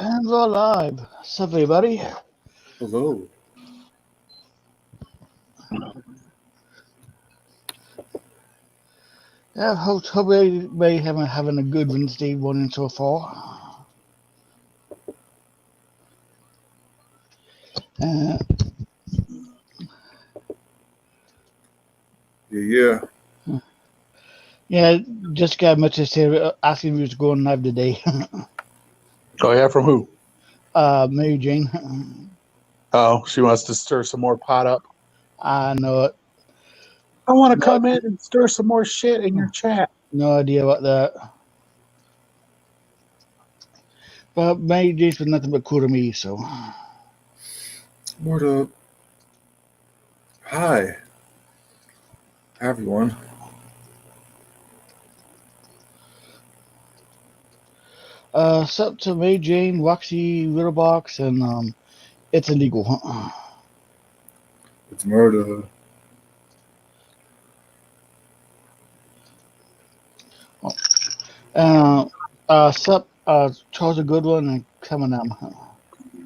And we're live. What's up, everybody? Hello. Yeah, hope everybody having a good Wednesday morning so far. Uh, Yeah. yeah, just got a message here asking if you was going live today. Oh, yeah, from who? Mary Jane. Oh, she wants to stir some more pot up. I know it. I want to come in and stir some more shit in your chat. No idea about that. But Mary Jane's been nothing but cool to me, so. What up? Hi, everyone. What's up to Mary Jane, Roxy, Littlebox, and It's Illegal. It's murder. Sup, Charles a good one and coming out.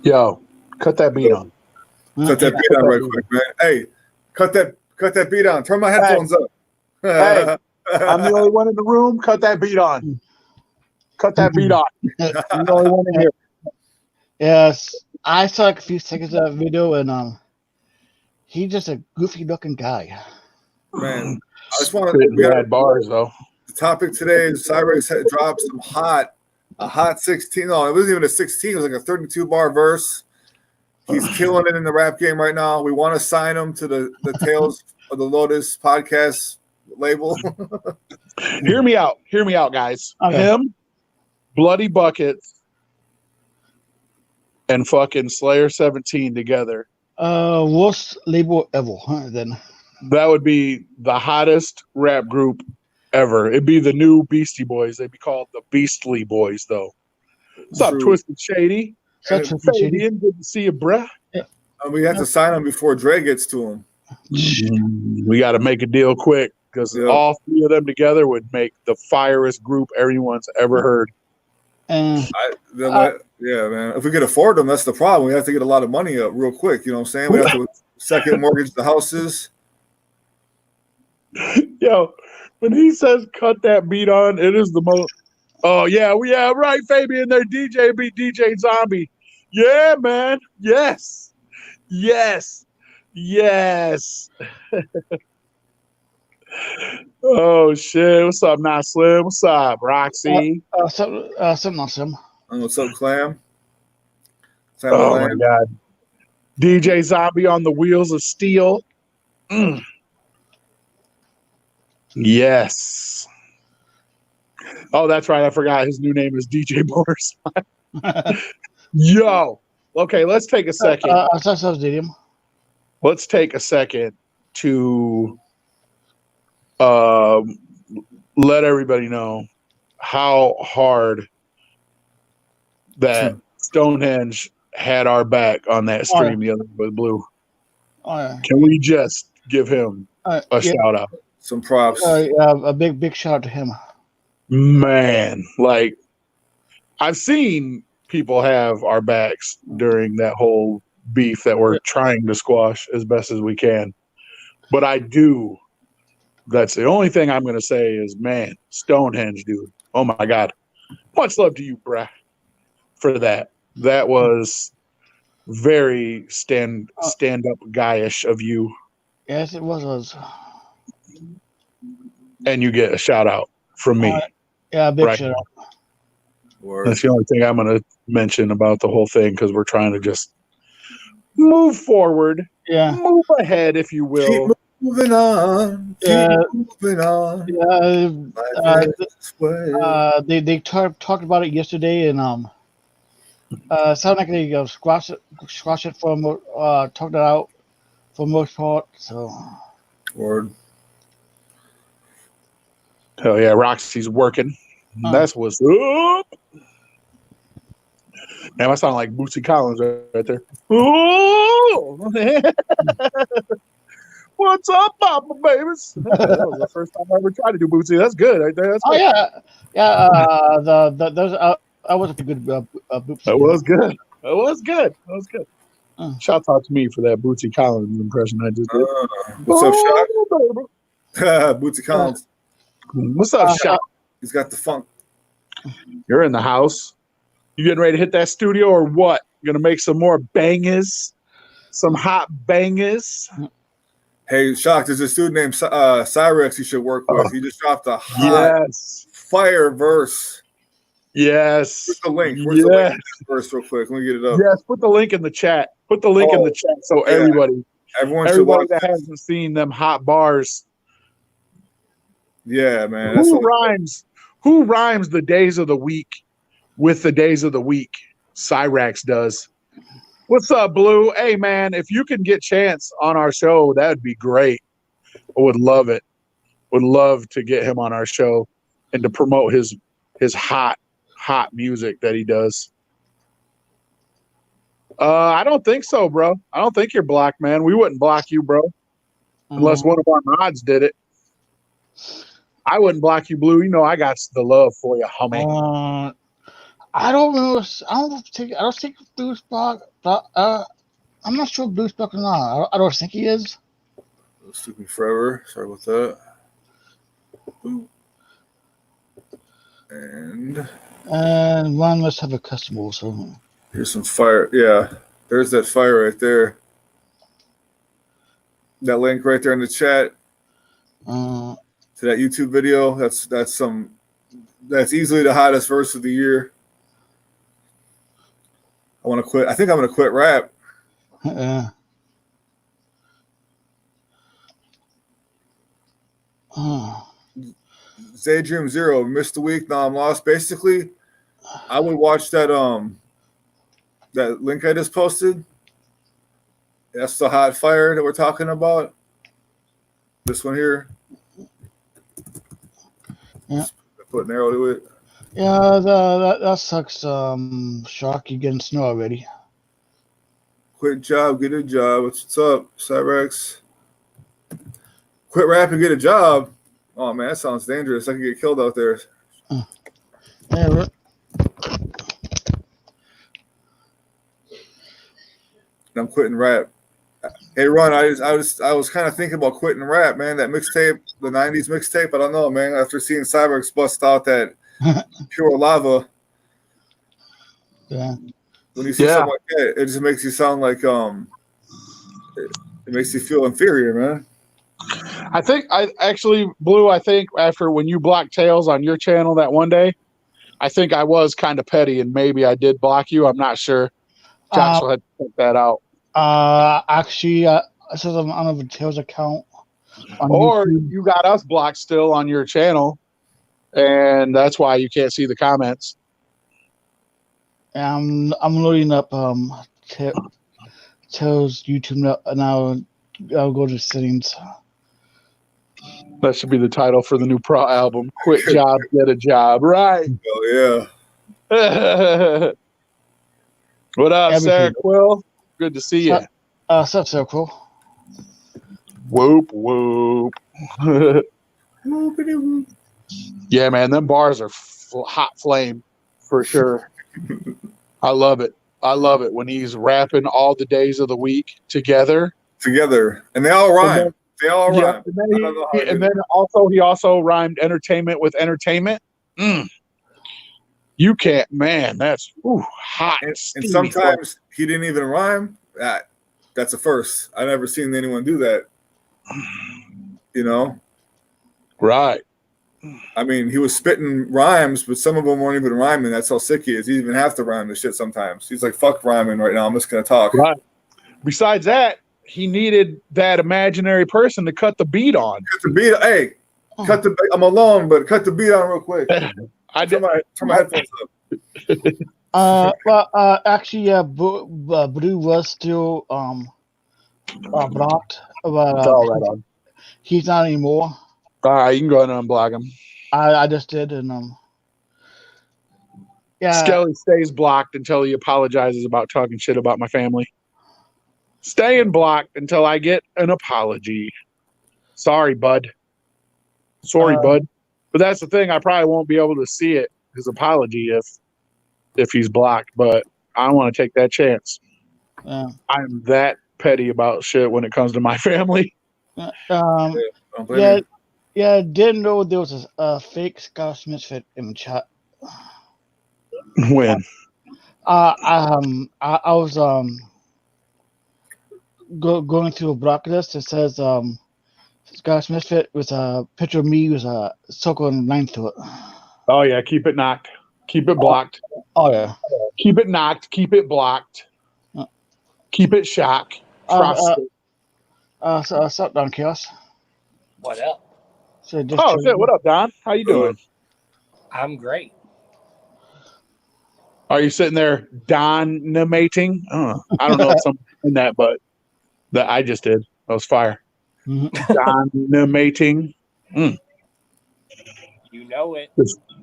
Yo, cut that beat on. Cut that beat on right quick, man. Hey, cut that beat on. Turn my headphones up. Hey, I'm the only one in the room. Cut that beat on. Cut that beat on. I'm the only one in here. Yes, I saw like a few seconds of that video, and he's just a goofy looking guy. Man, I just want We to. had bars though. The topic today is Cyrax had dropped a hot 16. No, it wasn't even a 16. It was like a 32 bar verse. He's killing it in the rap game right now. We want to sign him to the Tales of the Lotus podcast label. Hear me out, guys. Okay. Him, Bloody Buckets, and fucking Slayer 17 together. Worst label ever, then. That would be the hottest rap group ever. It'd be the new Beastie Boys. They'd be called the Beastly Boys, though. What's up, Twisted Shady? Such a Fabian, good to see you, bruh. Yeah. We have to sign him before Dre gets to him. We got to make a deal quick because all three of them together would make the firest group everyone's ever heard. Yeah, man. If we could afford them, that's the problem. We have to get a lot of money up real quick. You know what I'm saying? We have to second mortgage the houses. Yo, when he says cut that beat on, it is the most. Oh, yeah, right, Fabian. Their DJ beat DJ Zombie. Yeah, man. Yes. Oh, shit. What's up, Not Slim? What's up, Roxy? Something awesome. What's up, Clam? Oh, my God. DJ Zombie on the wheels of steel. Yes. Oh, that's right. I forgot his new name is DJ Morris. Yo. Okay, let's take a second. Let's take a second to let everybody know how hard that Stonehenge had our back on that stream the other day with Blue. Oh, yeah. Can we just give him a shout out? Some props. A big shout out to him. Man, like I've seen people have our backs during that whole beef that we're trying to squash as best as we can. But that's the only thing I'm going to say is, man, Stonehenge, dude. Oh, my God. Much love to you, bruh, for that. That was very stand-up guy-ish of you. Yes, it was. And you get a shout-out from me. Big shout out. That's the only thing I'm going to mention about the whole thing because we're trying to just move forward. Yeah. Move ahead, if you will. Keep moving on. Moving on. They talked about it yesterday, and sounded like they squash it talked it out for the most part. So. Word. Hell yeah, Roxy's working. That's what's up. Damn, I sound like Bootsy Collins right there. Ooh! What's up, Papa Babies? That was the first time I ever tried to do Bootsy. That's good right there. That's good. Those That was a good Bootsy. That was good. That was good. That was good. Uh. Shout out to me for that Bootsy Collins impression I just did. What's up, Shot? Oh, Bootsy Collins. what's up, Shot? He's got the funk. You're in the house. You getting ready to hit that studio or what? You gonna make some more bangers? Some hot bangers? Hey, Shock, there's a student named Cyrax you should work with. He just dropped a hot fire verse. Yes. Where's the link? Where's the link to this verse real quick? Let me get it up. Yes, put the link in the chat. Put the link in the chat so everybody should that hasn't seen them hot bars. Yeah, man. Who rhymes the days of the week with the days of the week? Cyrax does. What's up, Blue? Hey, man, if you can get Chance on our show, that would be great. I would love it. Would love to get him on our show and to promote his hot music that he does. I don't think so, bro. I don't think you're blocked, man. We wouldn't block you, bro, unless one of our mods did it. I wouldn't block you, Blue. You know I got the love for you, homie. I don't know. I don't think Blue's blocked. I'm not sure if Blue's blocked or not. I don't think he is. It's took me forever. Sorry about that. And one must have a custom also. Here's some fire. Yeah, there's that fire right there. That link right there in the chat to that YouTube video. That's easily the hottest verse of the year. I want to quit. I think I'm going to quit rap. Daydream Zero, missed the week. Now I'm lost. Basically, I would watch that link I just posted. That's the hot fire that we're talking about. This one here. Yeah. Put an arrow to it. Yeah, that sucks. Shock, you getting snow already. Quit job, get a job. What's up, Cyrax? Quit rap and get a job. Oh man, that sounds dangerous. I could get killed out there. Yeah, I'm quitting rap. Hey, Ron, I was kind of thinking about quitting rap, man. That mixtape, the '90s mixtape. I don't know, man. After seeing Cyrax bust out that Pure Lava, yeah. When you see something like that, it just makes you sound like it makes you feel inferior, man. I think Blue, I think after when you blocked Tails on your channel that one day, I think I was kind of petty and maybe I did block you. I'm not sure. Josh will have to check that out. Actually, it says I'm on a Tails account. Or you got us blocked still on your channel, and that's why you can't see the comments. I'm loading up Tails YouTube now. I'll go to settings. That should be the title for the new Pro album. Quit job, get a job. Right. Oh, yeah. What up, Sarah Quill? Good to see you. What's up, Sarah Quill? Whoop, whoop. Yeah, man, them bars are hot flame for sure. I love it. I love it when he's rapping all the days of the week together. And they all rhyme. They all rhyme. And then he also rhymed entertainment with entertainment. You can't, man. That's hot. And sometimes he didn't even rhyme. That's a first. I've never seen anyone do that. You know? Right. I mean, he was spitting rhymes, but some of them weren't even rhyming. That's how sick he is. He even have to rhyme the shit sometimes. He's like, fuck rhyming right now. I'm just going to talk. Right. Besides that, he needed that imaginary person to cut the beat on. Cut the beat. Hey, cut the beat. I'm alone, but cut the beat on real quick. Turn my headphones up. Actually, Blue was still blocked, but he's not anymore. All right, you can go ahead and unblock him. I just did, and Skelly stays blocked until he apologizes about talking shit about my family. Staying blocked until I get an apology. Sorry, bud. Sorry, bud. But that's the thing. I probably won't be able to see it, his apology, if if he's blocked, but I don't want to take that chance. Yeah. I'm that petty about shit when it comes to my family. Um, Don't blame yeah, you. yeah. Didn't know there was a fake Scott Misfit in chat. When? I was going through a block list. It says Scott Misfit with a picture of me with a circle and line through it. Oh yeah, keep it knocked. Keep it blocked. Oh yeah. Keep it knocked. Keep it blocked. Keep it shock. Trust it. So what's up, Don Chaos? What up? So just Oh shit! What up, Don? How you doing? I'm great. Are you sitting there donimating? I don't know if something in that, but that I just did. That was fire. Donimating. You know it.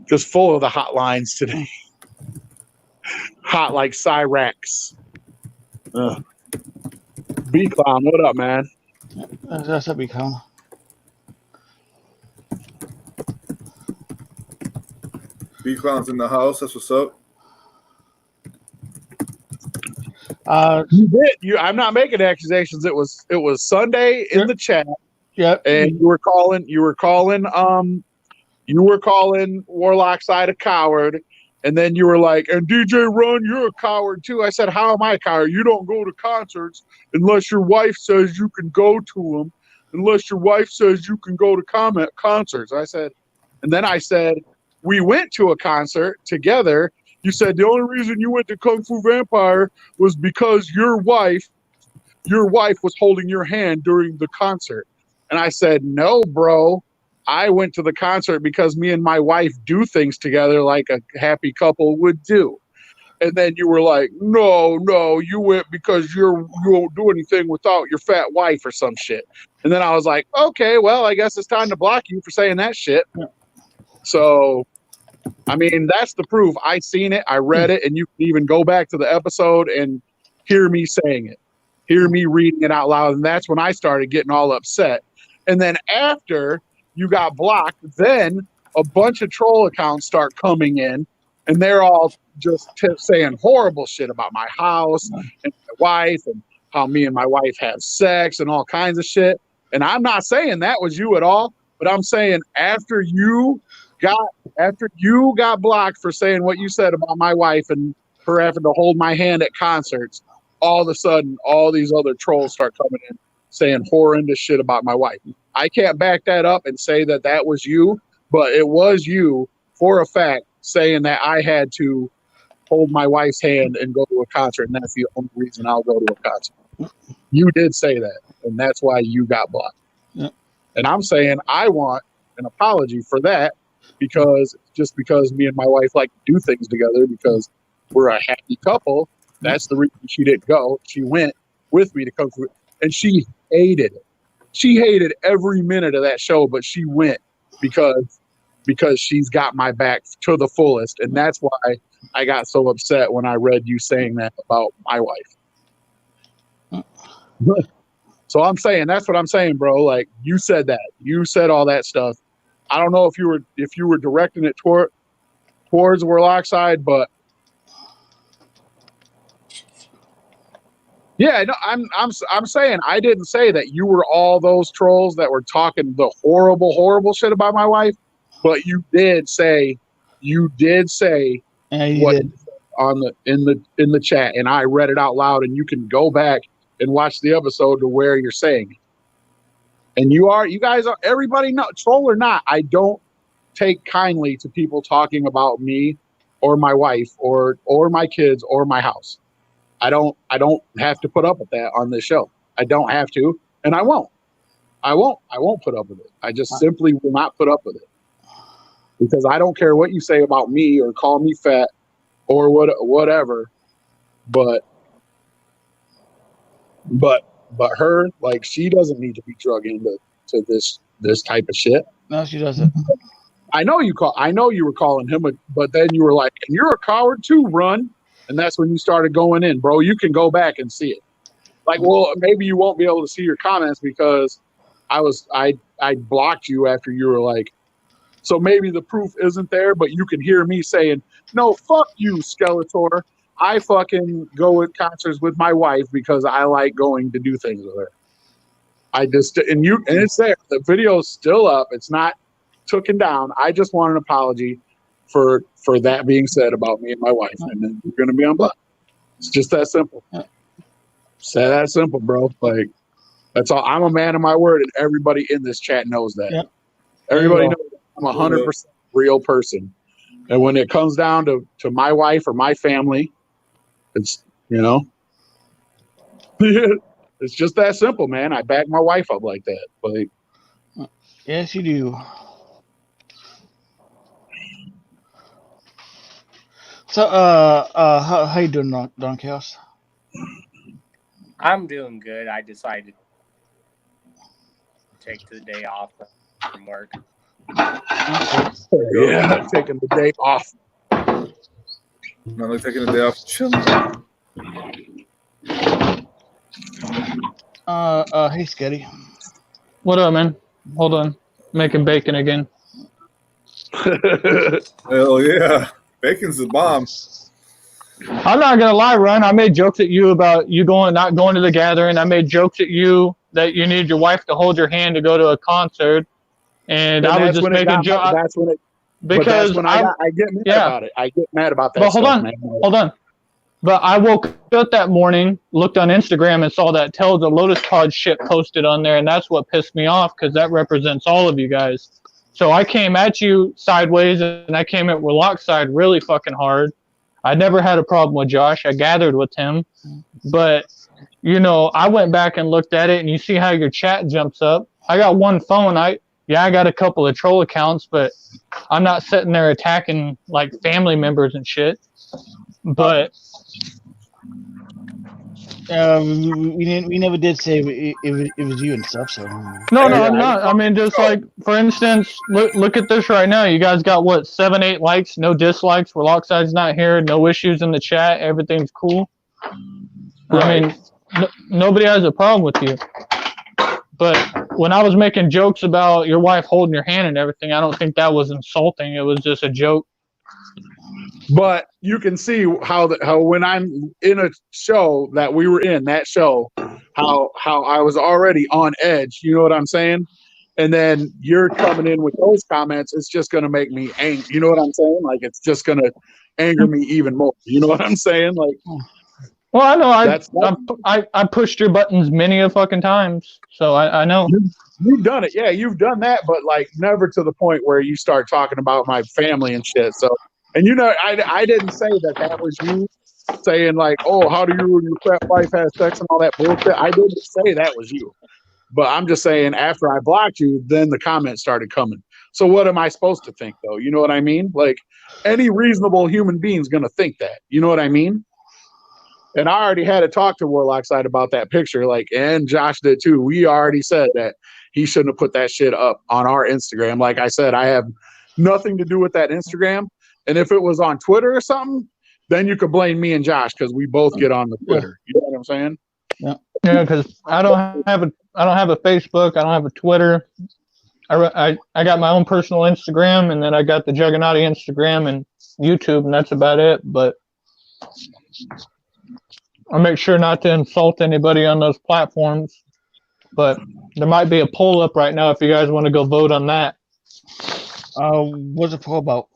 Just full of the hotlines today. Hot like Cyrax. B-Clown, what up, man? That's what we come. B-Clown's in the house. That's what's up. You did. I'm not making accusations. It was Sunday in the chat. Yep. And you were calling Warlock Side a coward, and then you were like, and DJ Run, you're a coward too. I said, how am I a coward? You don't go to concerts unless your wife says you can go to them, unless your wife says you can go to concerts. I said, and then I said, we went to a concert together. You said the only reason you went to Kung Fu Vampire was because your wife was holding your hand during the concert. And I said, no, bro. I went to the concert because me and my wife do things together like a happy couple would do. And then you were like, no, you went because you won't do anything without your fat wife or some shit. And then I was like, okay, well, I guess it's time to block you for saying that shit. So, I mean, that's the proof. I seen it, I read it, and you can even go back to the episode and hear me saying it, hear me reading it out loud. And that's when I started getting all upset. And then after you got blocked, then a bunch of troll accounts start coming in, and they're all just saying horrible shit about my house and my wife and how me and my wife have sex and all kinds of shit. And I'm not saying that was you at all, but I'm saying after you got blocked for saying what you said about my wife and her having to hold my hand at concerts, all of a sudden all these other trolls start coming in saying horrendous shit about my wife. I can't back that up and say that that was you, but it was you for a fact saying that I had to hold my wife's hand and go to a concert, and that's the only reason I'll go to a concert. You did say that, and that's why you got blocked. Yep. And I'm saying I want an apology for that, because me and my wife like to do things together because we're a happy couple. That's the reason she didn't go. She went with me to come through, and she hated it. She hated every minute of that show, but she went because she's got my back to the fullest. And that's why I got so upset when I read you saying that about my wife. So I'm saying, that's what I'm saying, bro. Like, you said that. You said all that stuff. I don't know if you were directing it towards Warlock Side, but yeah, no, I'm saying I didn't say that you were all those trolls that were talking the horrible shit about my wife, but you did say what did. on in the chat, and I read it out loud, and you can go back and watch the episode to where you're saying it. And you guys are, everybody know, troll or not, I don't take kindly to people talking about me or my wife or my kids or my house. I don't have to put up with that on this show. I don't have to, and I won't put up with it. I just simply will not put up with it, because I don't care what you say about me or call me fat or whatever. But her, like, she doesn't need to be drug into this type of shit. No, she doesn't. I know you were calling him, but then you were like, and you're a coward too, Run. And that's when you started going in, bro. You can go back and see it. Like, well, maybe you won't be able to see your comments because I blocked you after you were like, so maybe the proof isn't there, but you can hear me saying, No, fuck you, Skeletor. I fucking go with concerts with my wife because I like going to do things with her. And it's there. The video's still up. It's not taken down. I just want an apology for that being said about me and my wife, and then you're gonna be on block. It's just that simple. It's that simple, bro. Like, that's all. I'm a man of my word, and everybody in this chat knows that. Yep. Everybody knows that I'm 100% real person. And when it comes down to my wife or my family, it's, it's just that simple, man. I back my wife up like that. Like, yes, you do. So, how you doing, Don Chaos? I'm doing good. I decided to take the day off from work. yeah, taking the day off. Not like taking a day off. Chill. Hey, Sketty. What up, man? Hold on. Making bacon again. Hell yeah. Bacon's the bomb. I'm not gonna lie, Ron. I made jokes at you about you not going to the gathering. I made jokes at you that you need your wife to hold your hand to go to a concert, and I was just making jokes. That's when it. Because that's when I get mad about it. I get mad about that. But hold on. But I woke up that morning, looked on Instagram, and saw that Tales of Lotus Pod shit posted on there, and that's what pissed me off because that represents all of you guys. So I came at you sideways, and I came at Warlockside really fucking hard. I never had a problem with Josh. I gathered with him. But, I went back and looked at it, and you see how your chat jumps up. I got one phone. I got a couple of troll accounts, but I'm not sitting there attacking, like, family members and shit. But... we never did say it was you and stuff. So no, I'm not. I mean, just like for instance, look at this right now. You guys got what 7-8 likes, no dislikes. Warlockside's not here, no issues in the chat. Everything's cool. Right. I mean, nobody has a problem with you. But when I was making jokes about your wife holding your hand and everything, I don't think that was insulting. It was just a joke. But you can see how when I'm in a show that we were in, that show, how I was already on edge. You know what I'm saying? And then you're coming in with those comments. It's just going to make me angry. You know what I'm saying? Like, it's just going to anger me even more. You know what I'm saying? Like, well, I know I pushed your buttons many a fucking times. So I know. You've done it. Yeah, you've done that. But, like, never to the point where you start talking about my family and shit. So. And I didn't say that was you saying like, oh, how do you and your crap wife have sex and all that bullshit. I didn't say that was you. But I'm just saying after I blocked you, then the comments started coming. So what am I supposed to think though? You know what I mean? Like any reasonable human being's gonna think that. You know what I mean? And I already had to talk to Warlockside about that picture, like, and Josh did too. We already said that he shouldn't have put that shit up on our Instagram. Like I said, I have nothing to do with that Instagram. And if it was on Twitter or something, then you could blame me and Josh because we both get on the Twitter. You know what I'm saying? Yeah, because I don't have a Facebook. I don't have a Twitter. I got my own personal Instagram, and then I got the Juggernaut Instagram and YouTube, and that's about it. But I make sure not to insult anybody on those platforms. But there might be a poll up right now if you guys want to go vote on that. What's the poll about?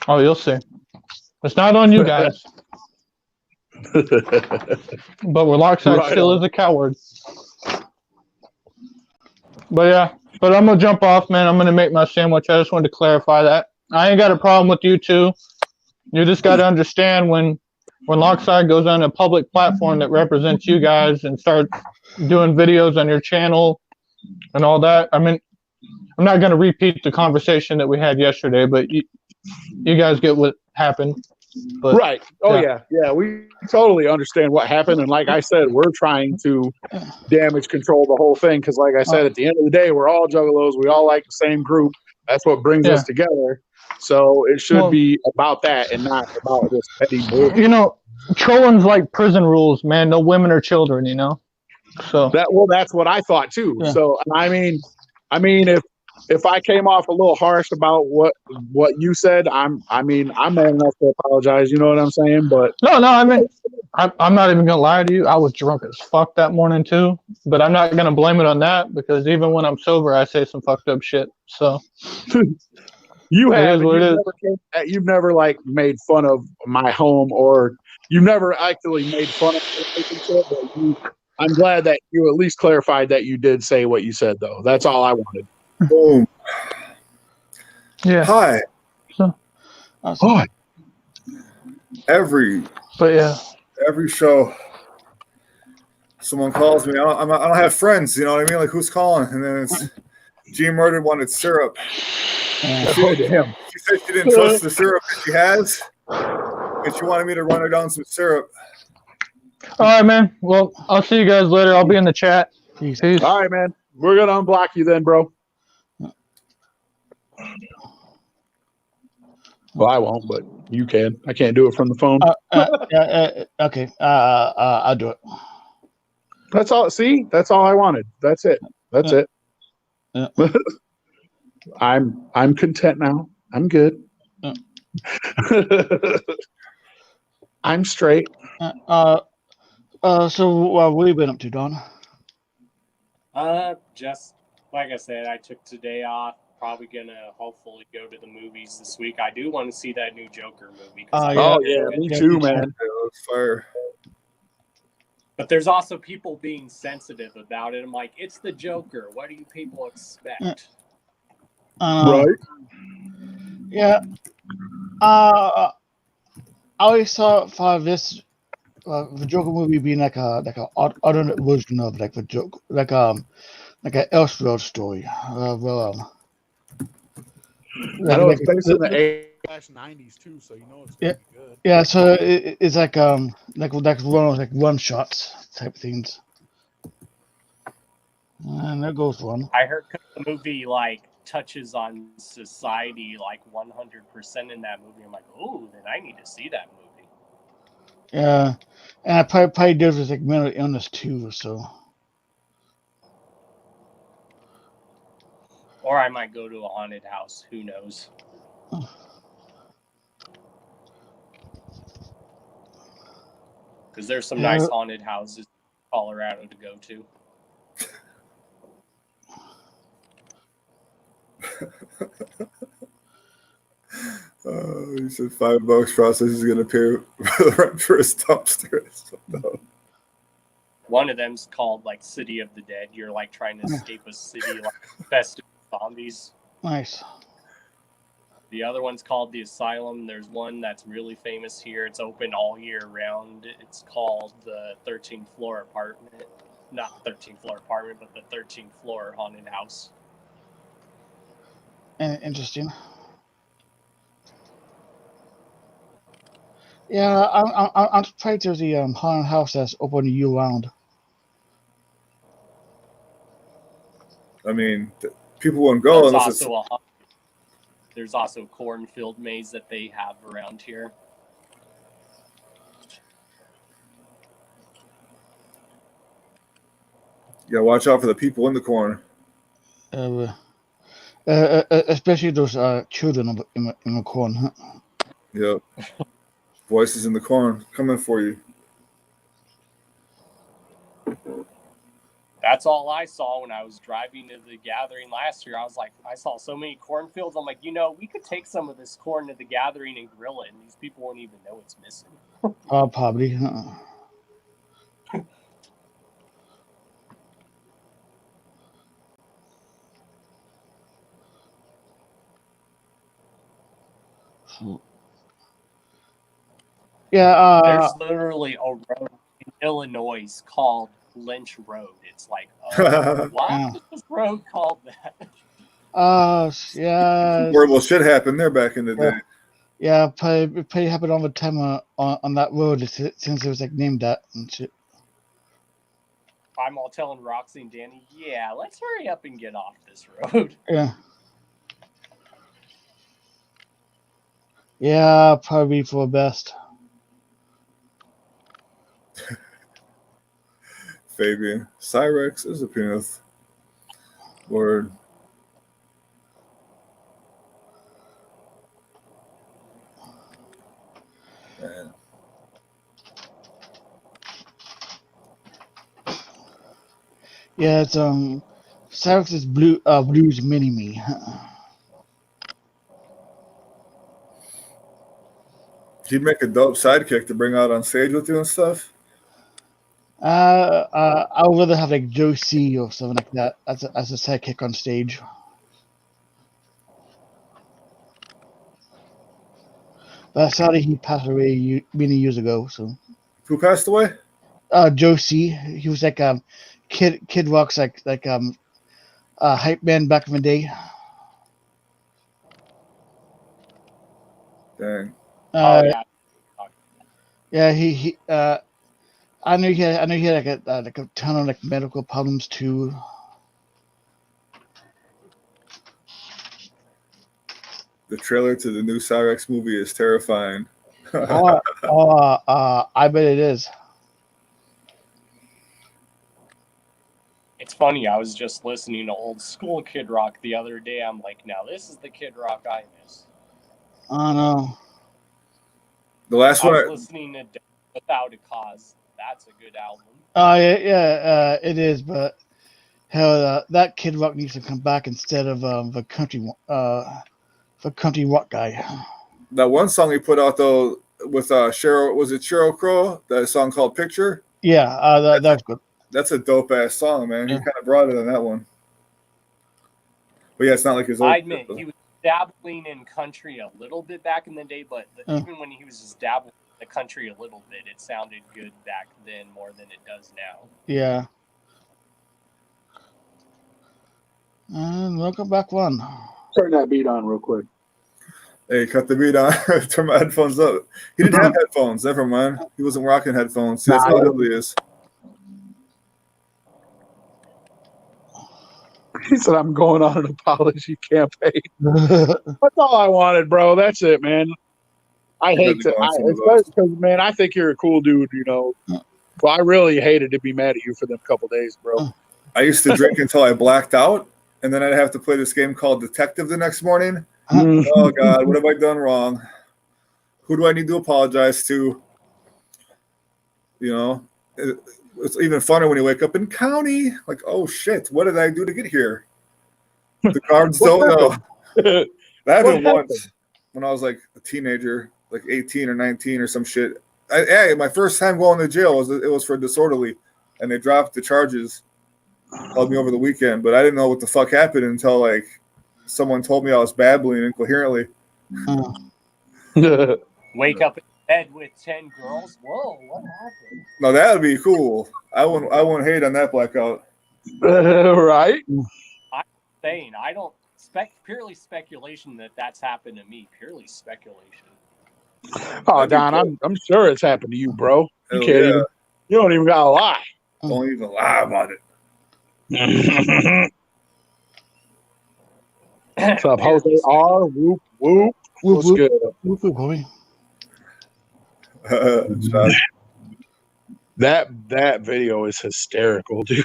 Oh, you'll see. It's not on you guys. But Warlockside still is a coward. But yeah, but I'm going to jump off, man. I'm going to make my sandwich. I just wanted to clarify that. I ain't got a problem with you two. You just got to understand when Warlockside goes on a public platform that represents you guys and starts doing videos on your channel and all that. I mean, I'm not going to repeat the conversation that we had yesterday, but you guys get what happened. But, right. Oh, yeah. We totally understand what happened. And like I said, we're trying to damage control the whole thing. Because like I said, at the end of the day, we're all juggalos. We all like the same group. That's what brings us together. So it should be about that and not about this petty bullshit. You know, trolling's like prison rules, man. No women or children, you know? So that's what I thought too. Yeah. So I mean, if if I came off a little harsh about what you said, I'm man enough to apologize. You know what I'm saying? But No, I mean, I'm not even gonna lie to you. I was drunk as fuck that morning too, but I'm not gonna blame it on that because even when I'm sober, I say some fucked up shit. So you It have, is what it is. you've never like made fun of my home, or you've never actually made fun of it. But I'm glad that you at least clarified that you did say what you said, though. That's all I wanted. Boom. yeah. Hi. Oh, Every But yeah, show, someone calls me. I don't have friends. You know what I mean? Like, who's calling? And then it's G Murdered wanted syrup. Yeah. oh damn. She said she didn't trust the syrup that she has, and she wanted me to run her down some syrup. all right, man. Well, I'll see you guys later. I'll be in the chat. Peace. Peace. All right, man. We're gonna unblock you then, bro. Well, I won't, but you can. I can't do it from the phone. Okay. I'll do it. That's all. See, that's all I wanted. That's it. That's it. Yeah. I'm content now. I'm good. Yeah. I'm straight. So what have you been up to, Don? Just like I said, I took today off. Probably gonna hopefully go to the movies this week. I do want to see that new Joker movie. Yeah. Me too, man. Yeah, it was fire. But there's also people being sensitive about it. I'm like, it's the Joker. What do you people expect? Right. Yeah. I always thought this the Joker movie being like a alternate version of like the Joker, like an Elseworld story. I know it's based in the 80s too, so you know it's gonna be good. Yeah, so it's like one shots type things. And there goes one. I heard the movie like touches on society like 100% in that movie. I'm like, oh, then I need to see that movie. Yeah, and I probably deals with like mental illness too. So. Or I might go to a haunted house. Who knows? Because there's some nice haunted houses in Colorado to go to. He said $5 process is going to pay rent for his dumpster. No. One of them's called like City of the Dead. You're like trying to escape a city like infested with zombies. Nice. The other one's called The Asylum. There's one that's really famous here. It's open all year round. It's called the 13th floor apartment. Not 13th floor apartment, but the 13th floor haunted house. Interesting. Yeah, I'm surprised there's the haunted house that's open year round. I mean, people wouldn't go There's unless also there's also a cornfield maze that they have around here. Yeah, watch out for the people in the corner. Especially those children in the corner. Yep. Voices in the corn coming for you. That's all I saw when I was driving to the gathering last year. I was like, I saw so many cornfields. I'm like, we could take some of this corn to the gathering and grill it, and these people won't even know it's missing. Probably. Yeah. There's literally a road in Illinois called Lynch Road. It's like, why is this road called that? Yeah. Horrible shit happened there back in the day. Yeah, probably happened all the time on that road since it was like named that and shit. I'm all telling Roxy and Danny, yeah, let's hurry up and get off this road. Yeah. Yeah, probably for the best. Fabian. Cyrax is a penis. Word. Yeah, it's Cyrax's blues mini me. He'd make a dope sidekick to bring out on stage with you and stuff. I would rather have like Joe C or something like that as a sidekick on stage. But sadly, he passed away many years ago. So, Who passed away? Joe C. He was like Kid Rock's hype man back in the day. Dang. Oh yeah. Yeah, he I know he had like a ton of like medical problems too. The trailer to the new Cyrax movie is terrifying. I bet it is. It's funny. I was just listening to old school Kid Rock the other day. I'm like, now this is the Kid Rock I miss. I know. The last I one, was listening to Death Without a Cause. That's a good album. It is. But hell, that Kid Rock needs to come back instead of the country rock guy. that one song he put out though with Cheryl, was it Cheryl Crow? That song called Picture. Yeah, that's good. That's a dope ass song, man. He Yeah. kind of brought it on that one. But yeah, it's not like his old. I admit he was dabbling in country a little bit back in the day, but even when he was just dabbling in the country a little bit, it sounded good back then more than it does now. Yeah. And welcome back, one. Turn that beat on real quick. Hey, cut the beat on. Turn my headphones up. He didn't have headphones. Never mind. He wasn't rocking headphones. See, that's how old he is. He said, "I'm going on an apology campaign." That's all I wanted, bro. That's it, man. I hate to, because man, I think you're a cool dude, you know. Well, I really hated to be mad at you for them couple days, bro. I used to drink until I blacked out, and then I'd have to play this game called Detective the next morning. Oh God, what have I done wrong? Who do I need to apologize to? You know, it's even funner when you wake up in county. Like, oh shit, what did I do to get here? The cards don't know. That happened once when I was like a teenager, like 18 or 19 or some shit. My first time going to jail was for disorderly, and they dropped the charges. Called me over the weekend, but I didn't know what the fuck happened until like someone told me I was babbling incoherently. Wake up in bed with 10 girls. Whoa, what happened? No, that would be cool. I wouldn't hate on that blackout. Right? I'm saying I don't purely speculation that's happened to me. Purely speculation. Oh, Don, I'm sure it's happened to you, bro. You Hell can't yeah. even. You don't even gotta lie. Don't even lie about it. What's up, Jose R? Whoop whoop. What's good? Whoop, whoop, homie. That video is hysterical, dude.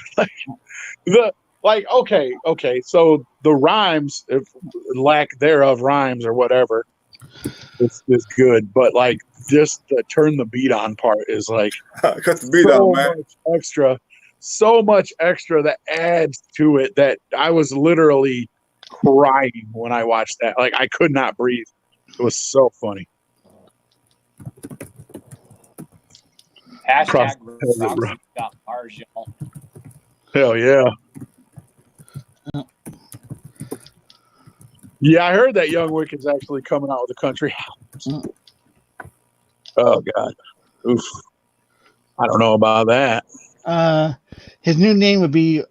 Okay. So the rhymes, if lack thereof rhymes or whatever, it's good. But like just the turn the beat on part is like Cut the beat on, man. So much extra that adds to it that I was literally crying when I watched that. Like I could not breathe. It was so funny. Hashtag Roxy got bars, y'all. Hell yeah. Yeah, I heard that Young Wick is actually coming out with a country album. Oh God. Oof. I don't know about that. His new name would be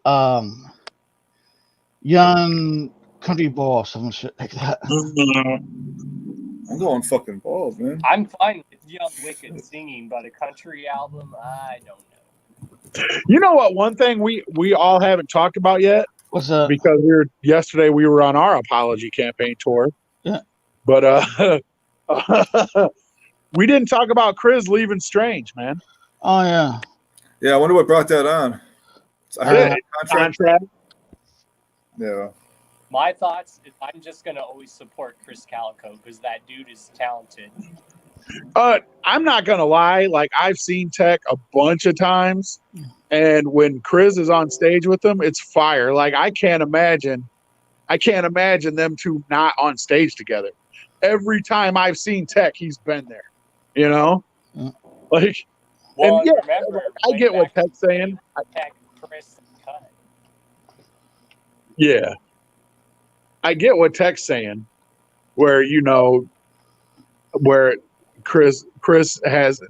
Young Country Ball or some shit like that. I'm going fucking balls, man. I'm fine with Young Wicked singing, but a country album, I don't know. You know what? One thing we all haven't talked about yet. What's up? Because yesterday we were on our apology campaign tour. Yeah. But we didn't talk about Chris leaving Strange, man. Oh yeah. Yeah, I wonder what brought that on. I heard contract. Yeah. My thoughts is I'm just gonna always support Chris Calico because that dude is talented. I'm not gonna lie. Like I've seen Tech a bunch of times, and when Chris is on stage with them, it's fire. Like I can't imagine them two not on stage together. Every time I've seen Tech, he's been there. You know, like, Well, and yeah, remember, I way get what back in Tech's the day, saying. Tech, Chris, cut. Yeah, I get what Tech's saying. Where where Chris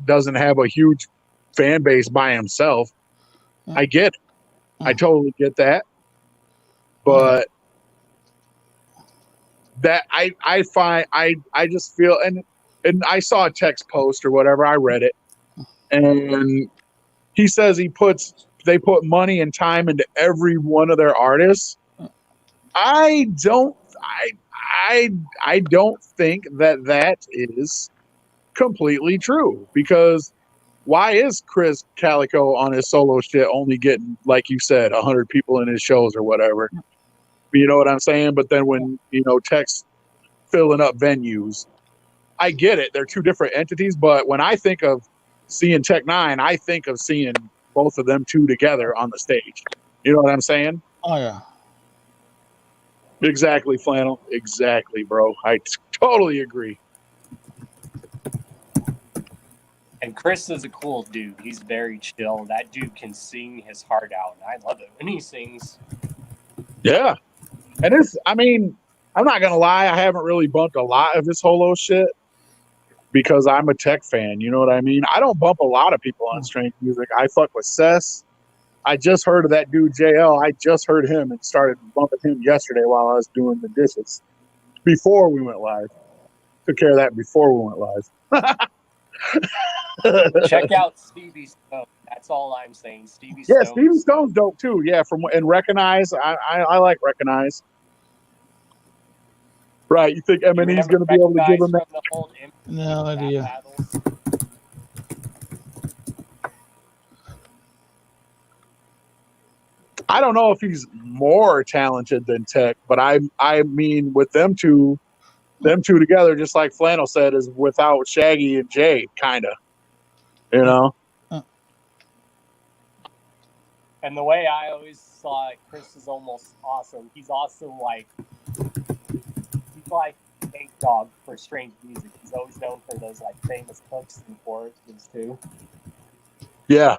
doesn't have a huge fan base by himself. I get it. I totally get that. But that I find I just feel and I saw a text post or whatever, I read it, and he says they put money and time into every one of their artists. I don't I don't think that is completely true, because why is Chris Calico on his solo shit only getting, like you said, 100 people in his shows or whatever? You know what I'm saying? But then when, Tech's filling up venues, I get it. They're two different entities. But when I think of seeing Tech Nine, I think of seeing both of them two together on the stage. You know what I'm saying? Oh yeah. Exactly, Flannel. Exactly, bro. I totally agree. And Chris is a cool dude. He's very chill. That dude can sing his heart out, and I love it when he sings. Yeah. And I'm not going to lie. I haven't really bumped a lot of his holo shit because I'm a Tech fan. You know what I mean? I don't bump a lot of people on Strange Music. I fuck with Cess. I just heard of that dude, JL. I just heard him and started bumping him yesterday while I was doing the dishes before we went live. Took care of that before we went live. Check out Stevie Stone. That's all I'm saying. Stevie Yeah, Stone. Stevie Stone's dope too. Yeah, and Recognize. I like Recognize. Right, you think M&E's going to be able to give him that? From the old No idea. battles? I don't know if he's more talented than Tech, but I mean with them two together, just like Flannel said, is without Shaggy and Jay, kind of. You know? And the way I always saw it, Chris is almost awesome. He's also like Nate Dogg for Strange Music. He's always known for those like famous hooks and choruses too. Yeah.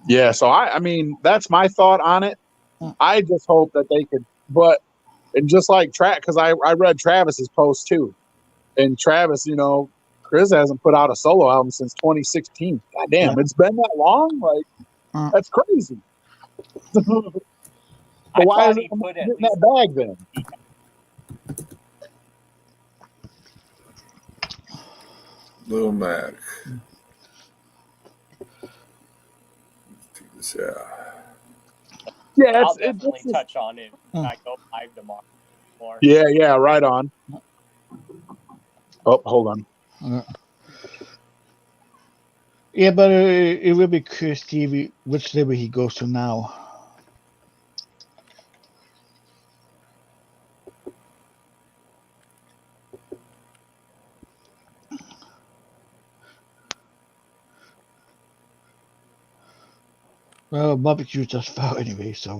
Yeah, so I mean, that's my thought on it. I just hope that they could, and just like because I read Travis's post too. And Travis, Chris hasn't put out a solo album since 2016. God damn, it's been that long? Like, that's crazy. But why is it getting that bag then? Little Mac. Yeah. Yeah, I'll definitely touch on it when I go live tomorrow. Yeah, right on. Oh, hold on. Yeah, but it will be curious to see which label he goes to now. Well, barbecue just fell anyway, so.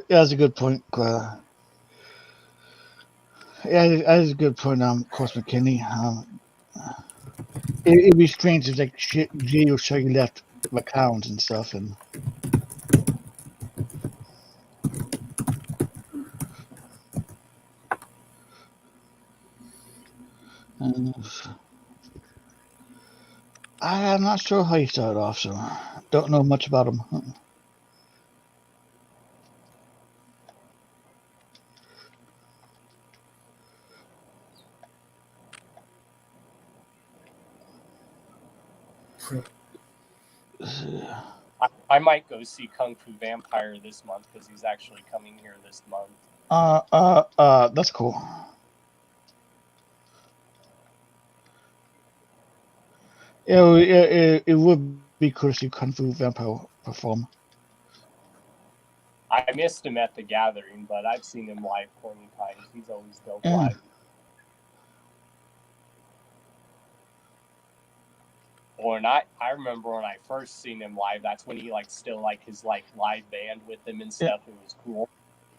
That's a good point. Yeah, that's a good point. Course McKinney. It'd be strange if like Jay or Shaggy left accounts and stuff, and I'm not sure how he started off, so don't know much about him. I might go see Kung Fu Vampire this month because he's actually coming here this month. That's cool. It would be cool to see Kung Fu Vampire perform. I missed him at the gathering, but I've seen him live plenty of times. He's always dope Yeah. live. I remember when I first seen him live, that's when he still his live band with him and stuff. It was cool.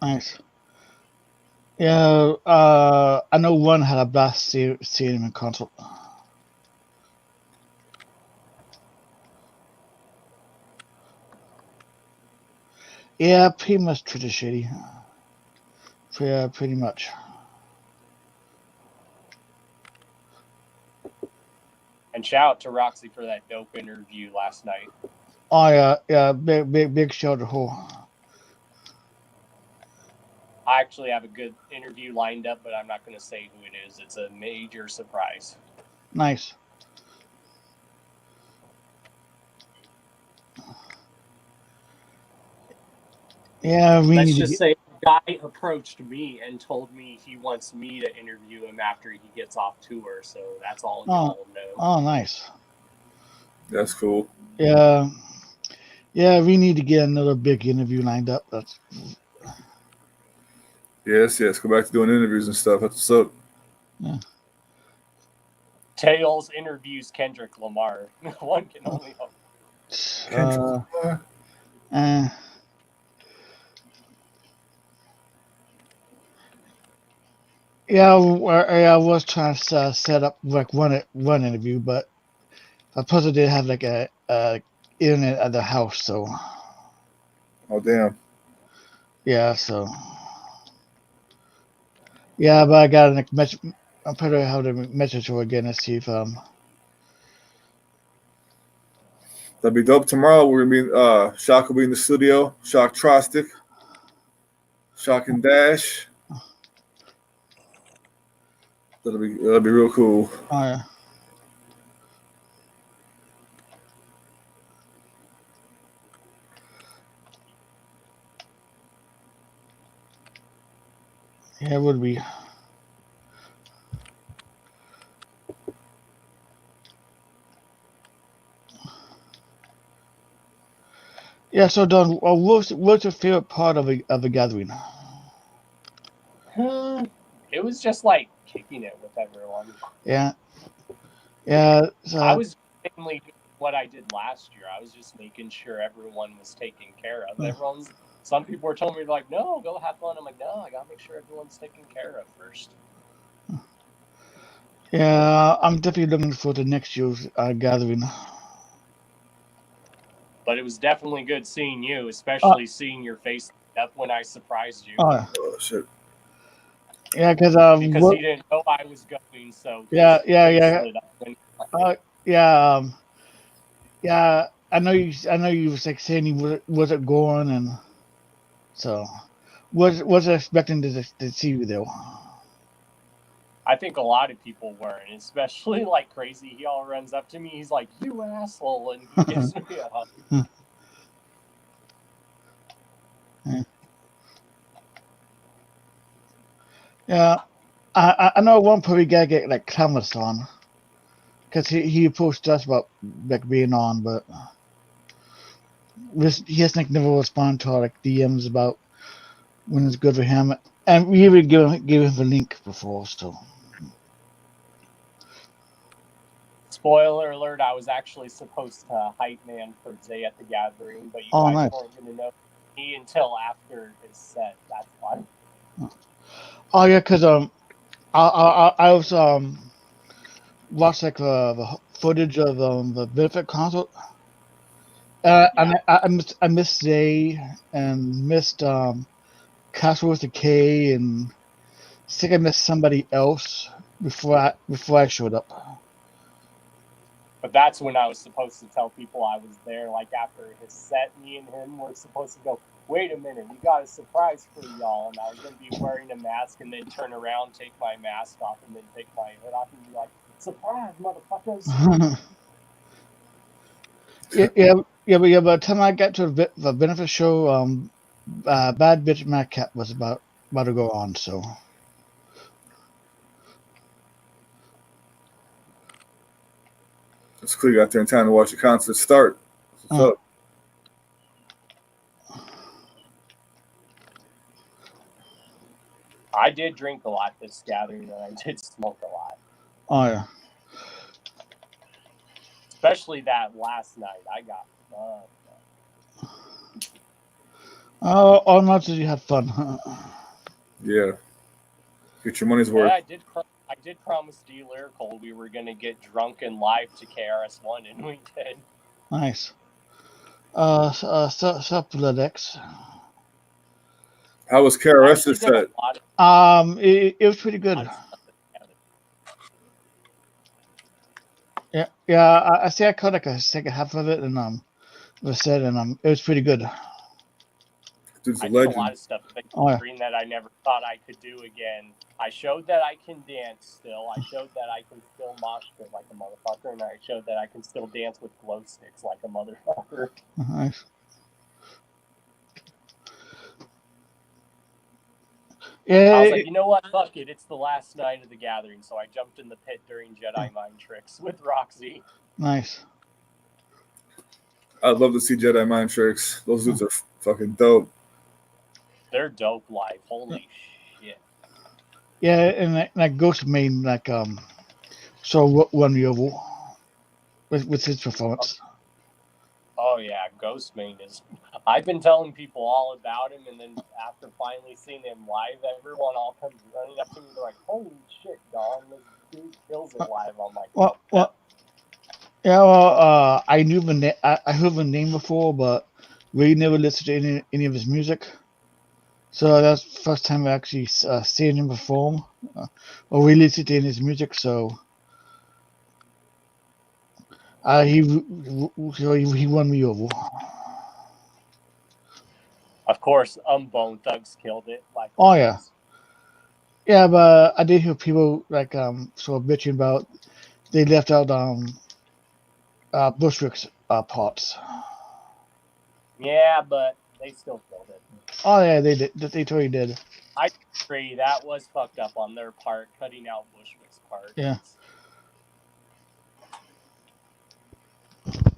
Nice. Yeah, I know one had a blast seeing him in concert. Yeah, pretty much Twitter shitty. Yeah, pretty much. And shout out to Roxy for that dope interview last night. Oh yeah, big shout to her. I actually have a good interview lined up, but I'm not going to say who it is. It's a major surprise. Nice. Yeah, we Let's need just say a guy approached me and told me he wants me to interview him after he gets off tour. So that's all y'all know. Oh, nice. That's cool. Yeah, we need to get another big interview lined up. Yes. Go back to doing interviews and stuff. That's what's up. Yeah. Tails interviews Kendrick Lamar. One can only hope. Kendrick Lamar? Yeah, I was trying to set up one interview, but I supposed did have a internet at the house, so Oh damn. yeah, so yeah, but I got a message. I'm probably have to message her again and see if That'd be dope. Tomorrow we're gonna be Shock will be in the studio. Shock Trostic. Shock and Dash. That'll be real cool. Oh yeah. Yeah, it would be. Yeah, so Don, what's your favorite part of a gathering? It was just kicking it with everyone. Yeah. So I was mainly doing what I did last year. I was just making sure everyone was taken care of. Some people were telling me no, go have fun. I'm like, no, I gotta make sure everyone's taken care of first. Yeah, I'm definitely looking for the next year's gathering. But it was definitely good seeing you, especially seeing your face up when I surprised you. Oh shit. Yeah, because he didn't know I was going, so yeah. I know you was saying he wasn't going, and so was expecting to see you there. I think a lot of people weren't, especially Crazy. He all runs up to me. He's like, "You asshole," and he gives me a hug. Yeah, I know at one point we gotta get Clemens on, because he approached us about being on, but he has never responded to our DMs about when it's good for him, and we even give him the link before, so. Spoiler alert, I was actually supposed to hype man for Zay at the gathering, but you guys weren't going to know me until after his set. That's why. Oh yeah, because I was watched the footage of the benefit concert. I missed Zay and missed Castle with the K, and I think I missed somebody else before I showed up. But that's when I was supposed to tell people I was there. After his set, me and him were supposed to go, wait a minute, we got a surprise for y'all. And I was going to be wearing a mask and then turn around, take my mask off, and then take my hood off and be like, surprise, motherfuckers. Yeah, but by the time I got to the benefit show, Bad Bitch Madcap was about about to go on. So It's cool you got there in time to watch the concert start. What's up? I did drink a lot this gathering, and I did smoke a lot. oh yeah. Especially that last night. I got fun. Oh, all nights you had fun. Yeah. Get your money's Yeah, worth. I did promise D Lyrical we were gonna get drunk and live to KRS-One, and we did. Nice. Suppledex. How was I actually KRS's did a set? lot of It was pretty good. fun stuff together. Yeah. I see. I caught like a second half of it, and it was pretty good. Dude's a I did a legend. lot of stuff Oh, yeah. screen that I never thought I could do again. I showed that I can dance still. I showed that I can still mosh pit like a motherfucker, and I showed that I can still dance with glow sticks like a motherfucker. Nice. Yeah. I was like, you know what? Fuck it. It's the last night of the gathering, so I jumped in the pit during Jedi Mind Tricks with Roxy. Nice. I'd love to see Jedi Mind Tricks. Those dudes are fucking dope. They're dope live. Holy shit. Yeah, and that Ghost main so won me over with his performance. Oh yeah, Ghostmane is. I've been telling people all about him, and then after finally seeing him live, everyone all comes running up to me. They're like, "Holy shit, Don! This dude kills it live." I'm like, Well, yeah. Well, I knew I heard the name before, but really never listened to any of his music. So that's the first time I actually seen him perform, or really listened to his music. So he won me over. Of course, Bone Thugs killed it. Like, Oh yeah. Yeah, but I did hear people like sort of bitching about they left out Bushwick's parts. Yeah, but they still killed it. Oh yeah, they did. They totally did. I agree. That was fucked up on their part, cutting out Bushwick's part. Yeah.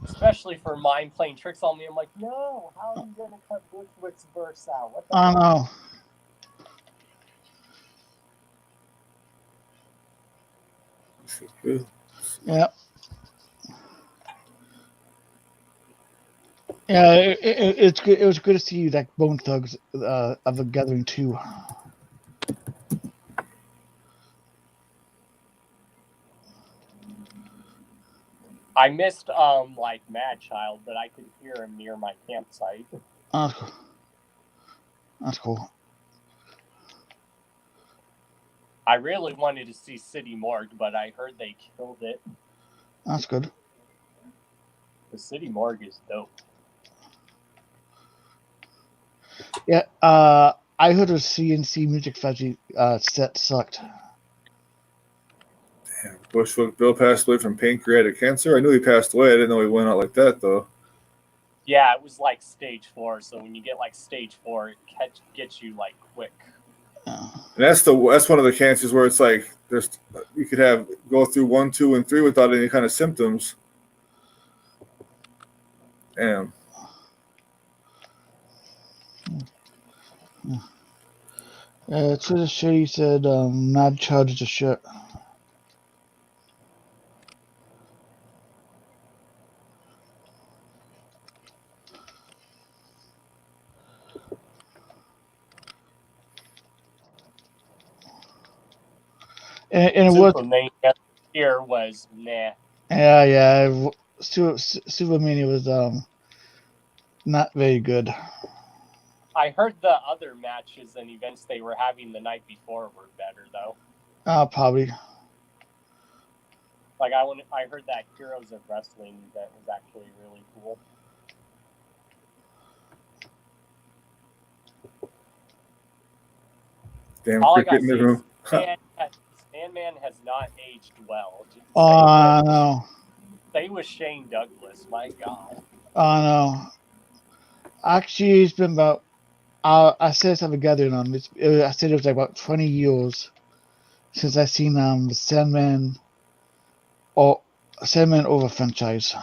Especially for mine playing tricks on me. I'm like, no, how are you gonna cut Bushwick's verse out? What the I fuck? know. Yeah. Yeah, it's good. It was good to see like Bone Thugs of the Gathering too. I missed like Mad Child, but I could hear him near my campsite. That's cool. I really wanted to see City Morgue, but I heard they killed it. That's good. The City Morgue is dope. Yeah, I heard a CNC Music Factory set sucked. Damn, Bushwick Bill passed away from pancreatic cancer. I knew he passed away. I didn't know he went out like that though. Yeah, it was like stage 4. So when you get like stage 4, it gets you like quick. Yeah. And that's one of the cancers where it's like you could go through 1, 2, and 3 without any kind of symptoms. Damn. It's a shit. He said Mad Child is a shit. And it was Superman here was nah. yeah. Supermania was not very good. I heard the other matches and events they were having the night before were better though. Probably. Like I heard that Heroes of Wrestling event was actually really cool. Damn, All I cricket gotta in the say room. is Sandman has not aged well. Oh no. Stay with Shane Douglas, my God. Oh no. Actually, it's been about I said something gathering on this. I said it was like about 20 years since I seen the Sandman over franchise.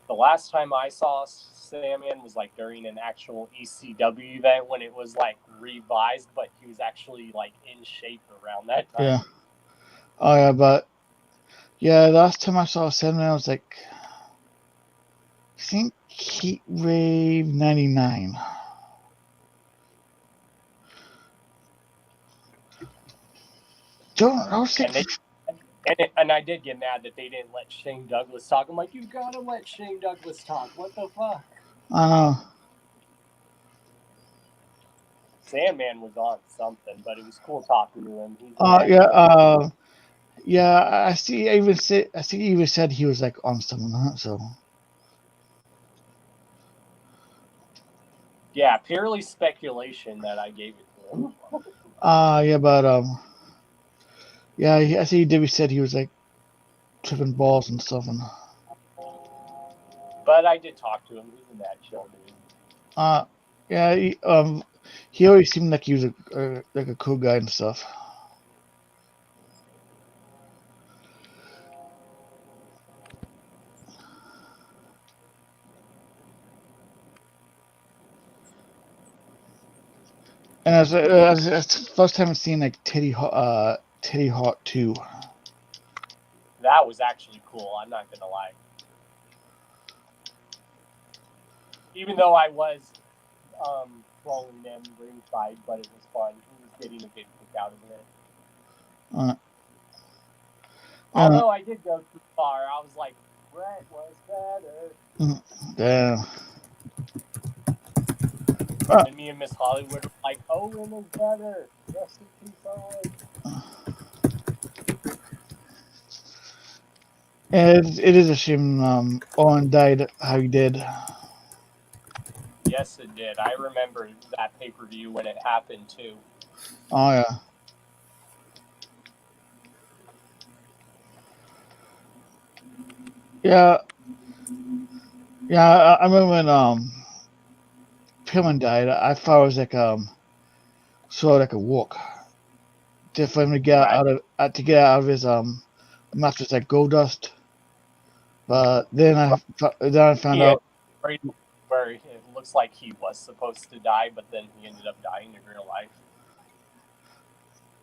The last time I saw Sandman was like during an actual ECW event when it was like revised, but he was actually like in shape around that time. Yeah. Oh yeah, but yeah, last time I saw Sandman was like I think Heat Wave '99. I was like, And I did get mad that they didn't let Shane Douglas talk. I'm like, you gotta let Shane Douglas talk. What the fuck? I know. Sandman was on something, but it was cool talking to him. He's Yeah. I see. I see. He even said he was like on something. So. Yeah, purely speculation that I gave it to him. Yeah, but yeah, I see. He said he was like tripping balls and stuff, and But I did talk to him. He's a mad chill dude. yeah, he always seemed like he was like a cool guy and stuff. And as the first time I've seen like Teddy Hawk 2. That was actually cool. I'm not gonna lie. Even though I was trolling them ringside, but it was fun. He was getting a good kick out of it. Although I did go too far, I was like, Brett was better. Yeah. And me and Miss Hollywood were like, Owen is better. Rest in peace, Owen. It is a shame Owen died how he did. Yes, it did. I remember that pay-per-view when it happened, too. Oh, yeah. Yeah. Yeah, I remember when Pillman died. I thought it was like sort of like a walk. For him to get out of his mattress like gold dust. But then I found out. Where it looks like he was supposed to die, but then he ended up dying in real life.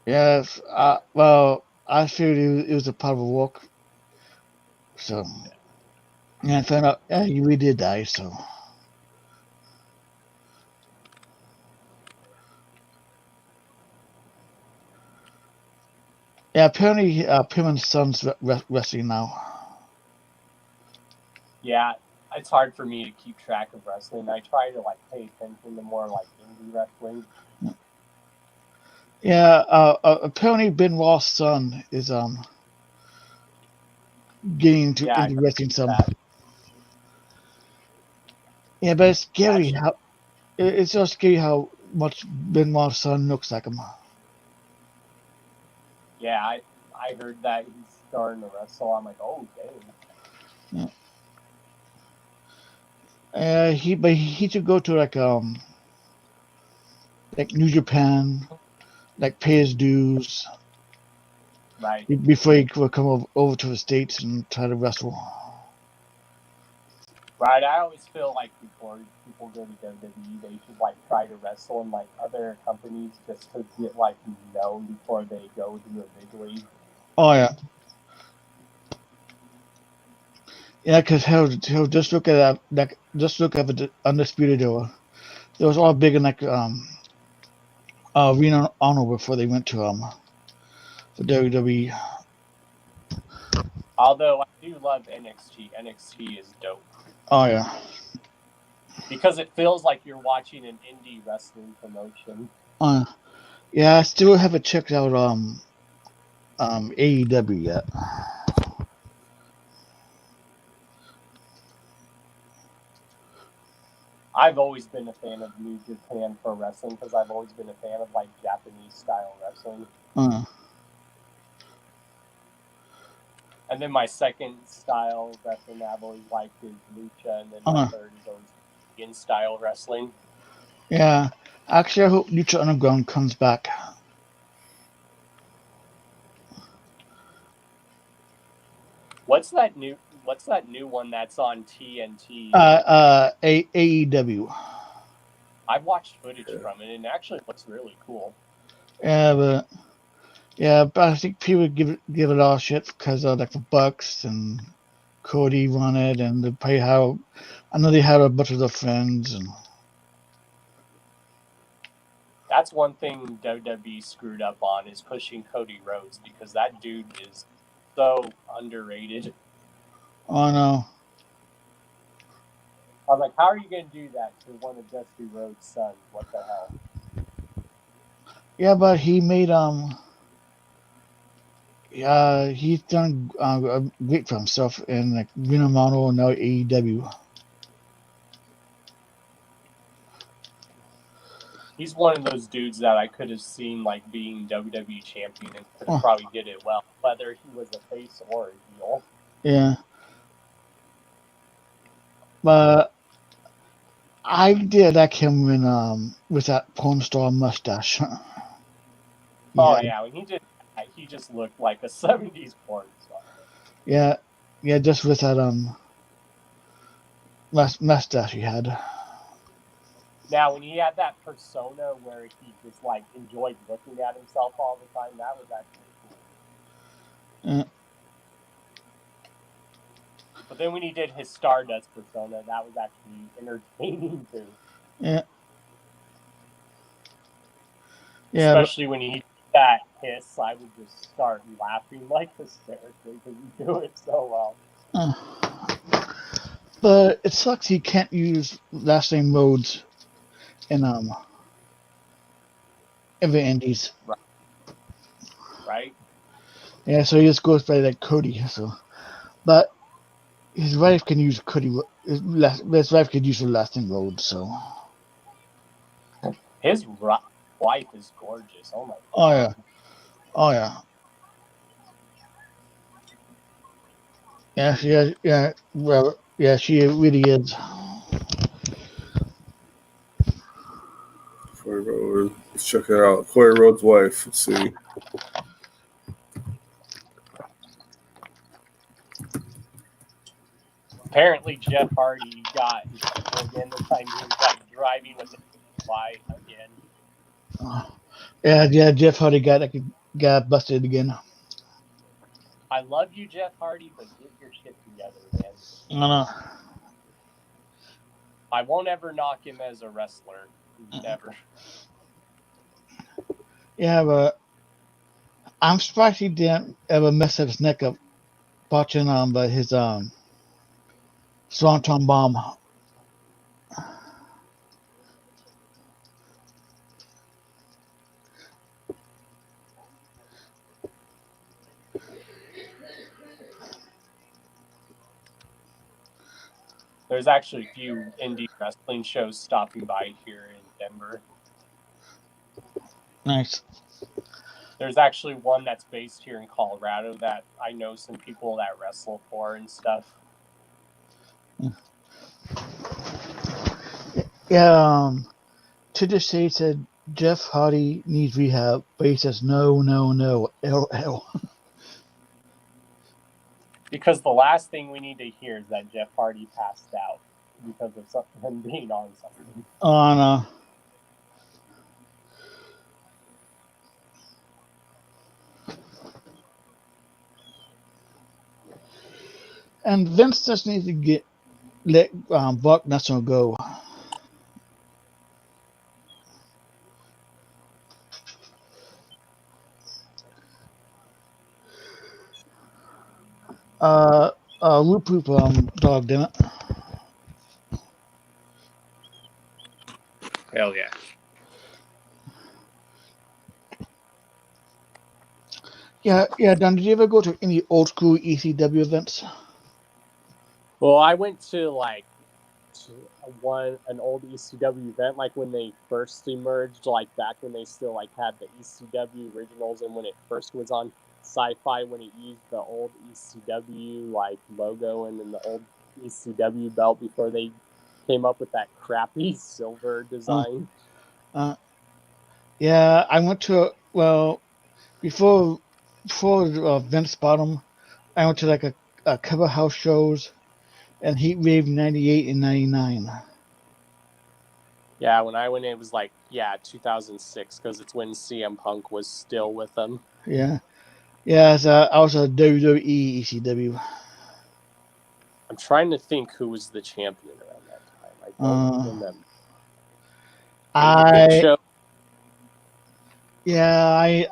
Yes. Well, I figured it was a part of a walk. So, yeah, I found out. Yeah, he really did die. So. Yeah, apparently Pillman's son's wrestling now. Yeah, it's hard for me to keep track of wrestling. I try to like pay attention to more like indie wrestling. Yeah, apparently Ben Ross' son is getting into wrestling some. Yeah, but it's scary how it's so scary how much Ben Ross' son looks like him. Yeah, I heard that he's starting to wrestle. I'm like, oh dang. Yeah. He should go to like New Japan, like pay his dues. Right. Before he will come over to the States and try to wrestle. Right, I always feel like before people go to WWE, they should like try to wrestle in like other companies just to get like known before they go to a big league. Oh yeah. Yeah, because he'll just look at that. Just look at the Undisputed Era. It was all big in like Ring of Honor before they went to the WWE. Although I do love NXT. NXT is dope. Oh yeah. Because it feels like you're watching an indie wrestling promotion. Yeah, I still haven't checked out AEW yet. I've always been a fan of New Japan Pro Wrestling because I've always been a fan of like Japanese style wrestling. And then my second style wrestling I've always liked is lucha, and then my third is always in style wrestling. Yeah. Actually, I hope Neutral Underground comes back. What's that new one that's on TNT? AEW. I've watched footage from it and it actually looks really cool. But I think people give it all shit because like the Bucks and Cody run it, and they pay how. I know they have a bunch of their friends, and That's one thing WWE screwed up on is pushing Cody Rhodes because that dude is so underrated. oh no, I was like, how are you going to do that to one of Dusty Rhodes' sons? What the hell? yeah, but he made he's done great for himself in like Ring of Honor and now AEW. He's one of those dudes that I could have seen like being WWE champion and could have Oh. probably did it well, whether he was a face or a heel. Yeah, but I did like him when with that porn star mustache. Oh yeah, when he did that, he just looked like a 70s porn star. Yeah, just with that mustache he had. Now, when he had that persona where he just like enjoyed looking at himself all the time, that was actually cool. Yeah. But then when he did his Stardust persona, that was actually entertaining too. Yeah. Especially when he did that hiss, I would just start laughing like hysterically because he do it so well. But it sucks he can't use last name Rhodes in the Indies. Right? Yeah, so he just goes by like Cody. So, but his wife can use Cody. His wife could use the last name Rhodes. So. His wife is gorgeous. Oh my god. Oh yeah. Oh yeah. Yeah. Well, yeah, she really is. Corey Rhodes. Let's check it out. Corey Rhodes' wife. Let's see. Apparently, Jeff Hardy got in trouble again this time. He was like driving with a DUI again. Yeah. Jeff Hardy got busted again. I love you, Jeff Hardy, but get your shit together, man. No. I won't ever knock him as a wrestler. Never. Yeah, but I'm surprised he didn't ever mess up his neck up watching but his Swanton bomb. There's actually a few indie wrestling shows stopping by here in Denver. Nice. There's actually one that's based here in Colorado that I know some people that wrestle for and stuff. Yeah, Tinder said Jeff Hardy needs rehab, but he says no, LL. Because the last thing we need to hear is that Jeff Hardy passed out because of him being on something. Oh no. And Vince just needs to let Brock Lesnar go. Whoop whoop dog, damn it. Hell yeah. Yeah, Don, did you ever go to any old school ECW events? Well, I went to like an old ECW event, like when they first emerged, like back when they still like had the ECW originals, and when it first was on Sci-Fi, when it used the old ECW like logo and then the old ECW belt before they came up with that crappy silver design. Yeah, I went to before Vince Bottom, I went to like a couple house shows and Heat Wave 98 and 99. Yeah, when I went, it was like 2006 because it's when CM Punk was still with them. Yeah. Yeah, I was a WWE ECW. I'm trying to think who was the champion around that time. I don't remember. Maybe Big Show. Yeah,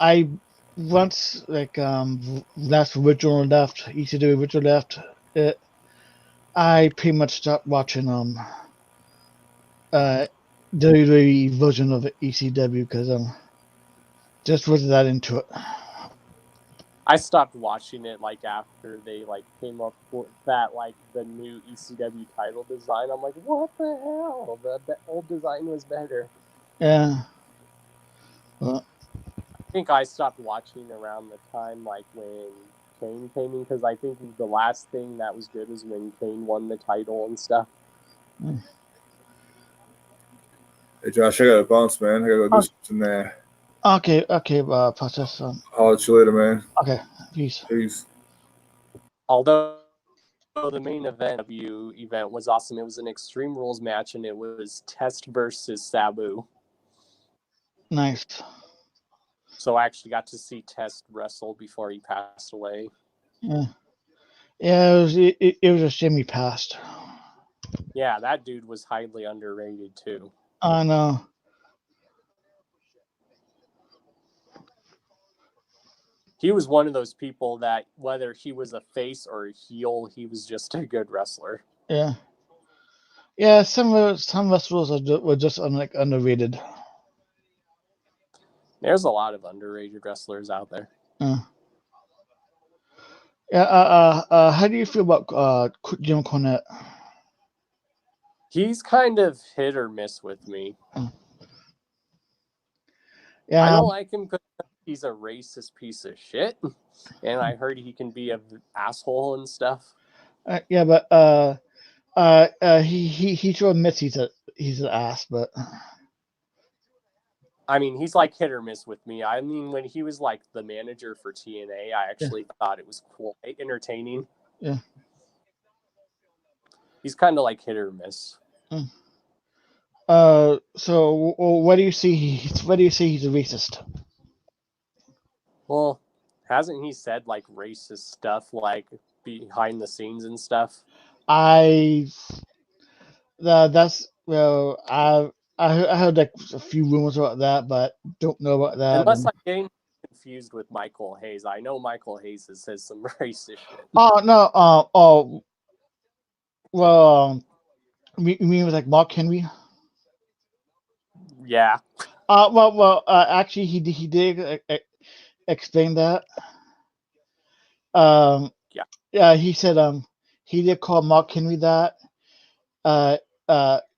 I once like last original left ECW original left it. I pretty much stopped watching WWE version of ECW because just wasn't that into it. I stopped watching it like after they like came up with that like the new ECW title design. I'm like, what the hell? The old design was better. Yeah. Well, I think I stopped watching around the time like when Kane came in because I think the last thing that was good was when Kane won the title and stuff. Hey Josh, I gotta bounce, man. I gotta go do something there. okay, process. I'll let you later, man. Okay, peace. Peace. Although the main event was awesome. It was an Extreme Rules match, and it was Test versus Sabu. Nice. So I actually got to see Test wrestle before he passed away. Yeah, it was a shame he passed. Yeah, that dude was highly underrated too. I know. He was one of those people that whether he was a face or a heel, he was just a good wrestler. Yeah. Yeah, some wrestlers were just underrated. There's a lot of underrated wrestlers out there. Yeah. How do you feel about Jim Cornette? He's kind of hit or miss with me. Yeah. I don't like him because he's a racist piece of shit, and I heard he can be an asshole and stuff. Yeah, but he sure admits he's an ass, but I mean, he's like hit or miss with me. I mean, when he was like the manager for TNA, I actually thought it was quite entertaining. Yeah. He's kind of like hit or miss. So where do you see he's a racist? Well, hasn't he said like racist stuff like behind the scenes and stuff? I heard like a few rumors about that, but don't know about that. Unless I'm getting confused with Michael Hayes. I know Michael Hayes says some racist shit. Oh no. Well, you mean with like Mark Henry? Yeah. Actually, he did explain that. Yeah. He said he did call Mark Henry that.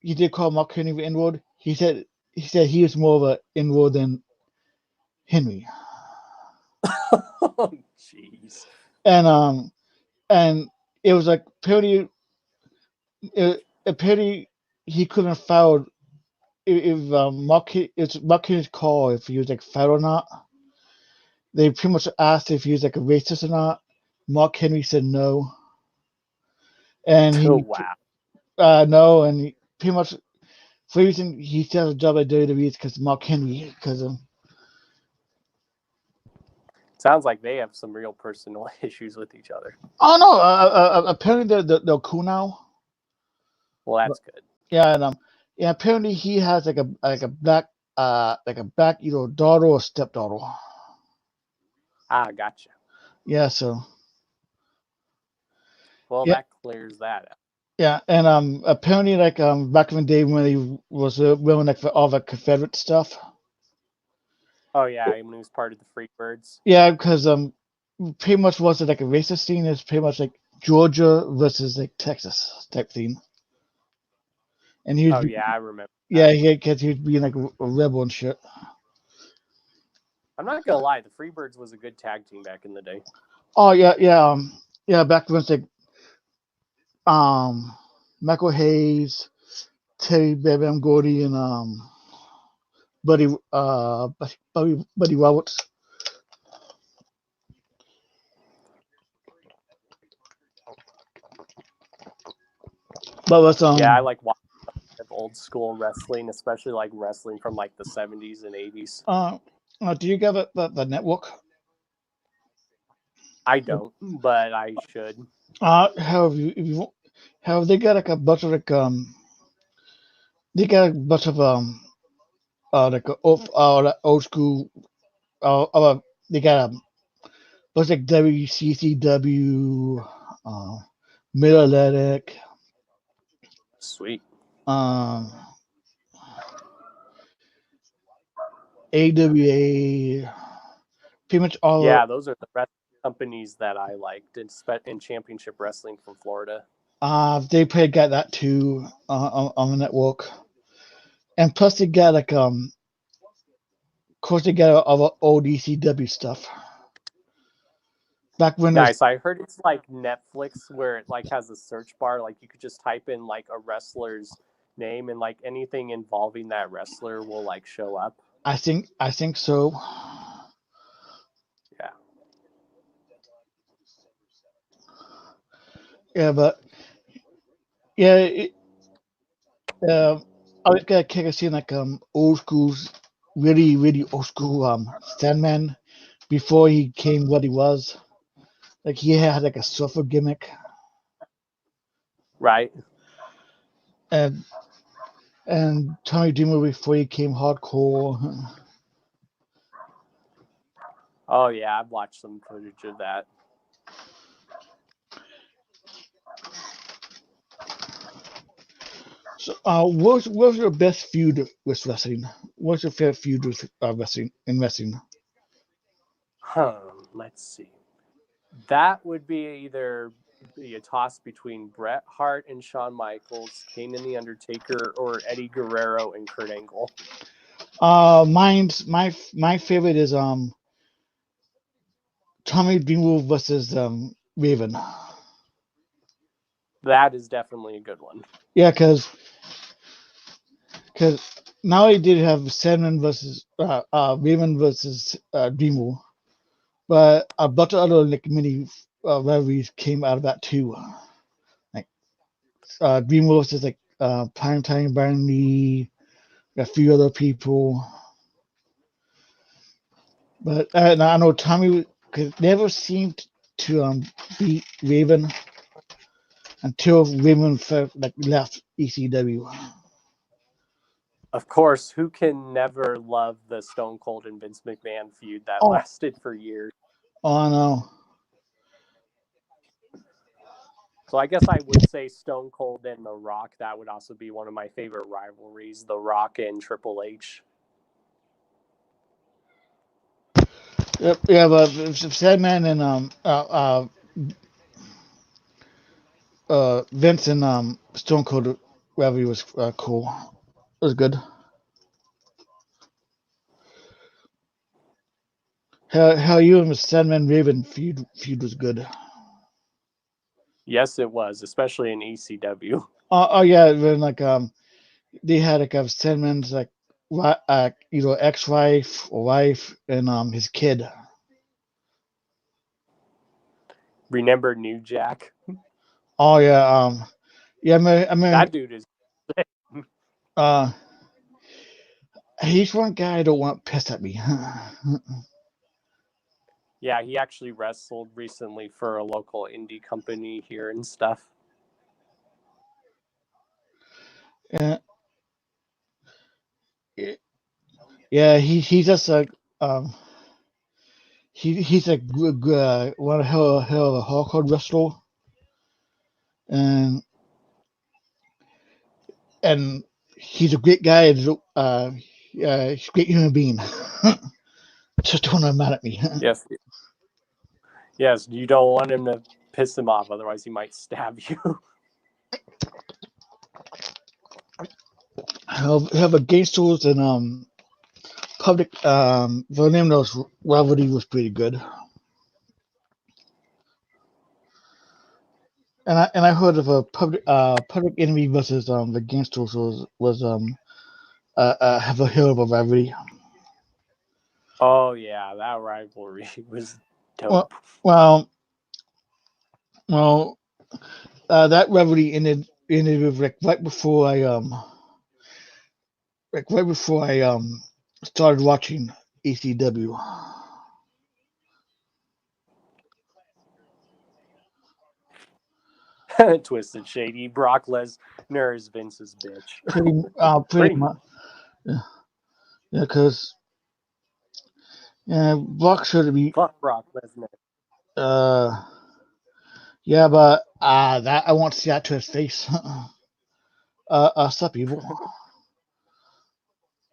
He did call Mark Henry the N-word. He said he was more of an N-word than Henry. Oh, jeez. And it was like apparently he couldn't have fouled if Mark Henry's call if he was like fouled or not. They pretty much asked if he was like a racist or not. Mark Henry said no. And he no, and he pretty much for the reason he still has a job at WWE is because Mark Henry Sounds like they have some real personal issues with each other. Oh no! Apparently they're cool now. Well, that's good. Yeah, and apparently he has like a black either daughter or stepdaughter. Ah, gotcha. Yeah, so. Well, that clears that up. Yeah, and apparently like back in the day when he was wearing like all the Confederate stuff. Oh yeah, when he was part of the Freebirds. Yeah, because pretty much was it like a racist scene. It's pretty much like Georgia versus like Texas type thing. And he was, I remember. Yeah, because he was being like a rebel and shit. I'm not gonna lie, the Freebirds was a good tag team back in the day. Oh yeah. Back when it's like Michael Hayes, Terry Bam Gordy, and Buddy Roberts. But was Yeah, I like watching old school wrestling, especially like wrestling from like the 70s and 80s. do you get the network? I don't, but I should. Have they got like a bunch of they got a bunch of like old school they got a bunch like WCCW, Mid Atlantic, Sweet. AWA, pretty much all. Yeah, those are the wrestling companies that I liked in championship wrestling from Florida. They probably got that too on the network, and plus they got like of course they got all the old ECW stuff. Back when Nice. I heard it's like Netflix where it like has a search bar, like you could just type in like a wrestler's name and like anything involving that wrestler will like show up. I think so. Yeah. Yeah, but yeah, I was got a kick of seeing like old schools, really old school Sandman before he came what he was. Like he had like a surfer gimmick, Right. and Tommy Dreamer before he came hardcore. Oh yeah, I've watched some footage of that. So, what's your best feud with wrestling? What's your favorite feud with wrestling? Let's see. That would be either be a toss between Bret Hart and Shawn Michaels, Kane and the Undertaker, or Eddie Guerrero and Kurt Angle. My favorite is Tommy Dreamer versus Raven. That is definitely a good one. Yeah, because now I did have Sandman versus Raven versus Dreamer, but a bunch of other like mini rivalries came out of that too. Like Dreamer versus like Primetime Barney, a few other people. But I know Tommy never seemed to beat Raven until Raven left ECW. Of course, who can never love the Stone Cold and Vince McMahon feud that lasted for years? Oh, I know. So I guess I would say Stone Cold and The Rock. That would also be one of my favorite rivalries, The Rock and Triple H. Yep, yeah, but Sandman and Vince and Stone Cold rivalry was cool. It was good. How you and Sandman Raven feud was good. Yes, it was, especially in ECW. Oh yeah, when they had like Sandman's like either ex-wife or wife and his kid. Remember New Jack? Oh yeah, yeah. I mean That dude is. he's one guy I don't want pissed at me. Yeah, he actually wrestled recently for a local indie company here and stuff. Yeah, yeah. He's just like he's a good one hell of a hardcore wrestler, and he's a great guy. He's a great human being. Just don't want mad at me. Yes. Yes, you don't want him to piss him off, otherwise he might stab you. Have a gangsters and public the name of those rivalry was pretty good. And I heard of a public enemy versus the gangsters was have a hell of a rivalry. Oh yeah, that rivalry was dope. Well, that rivalry ended with like right before I started watching ECW. Twisted Shady. Brock Lesnar is Vince's bitch. Pretty much. Yeah, because Brock should be. Fuck Brock Lesnar. Yeah, but that I want to see that to his face. Some people.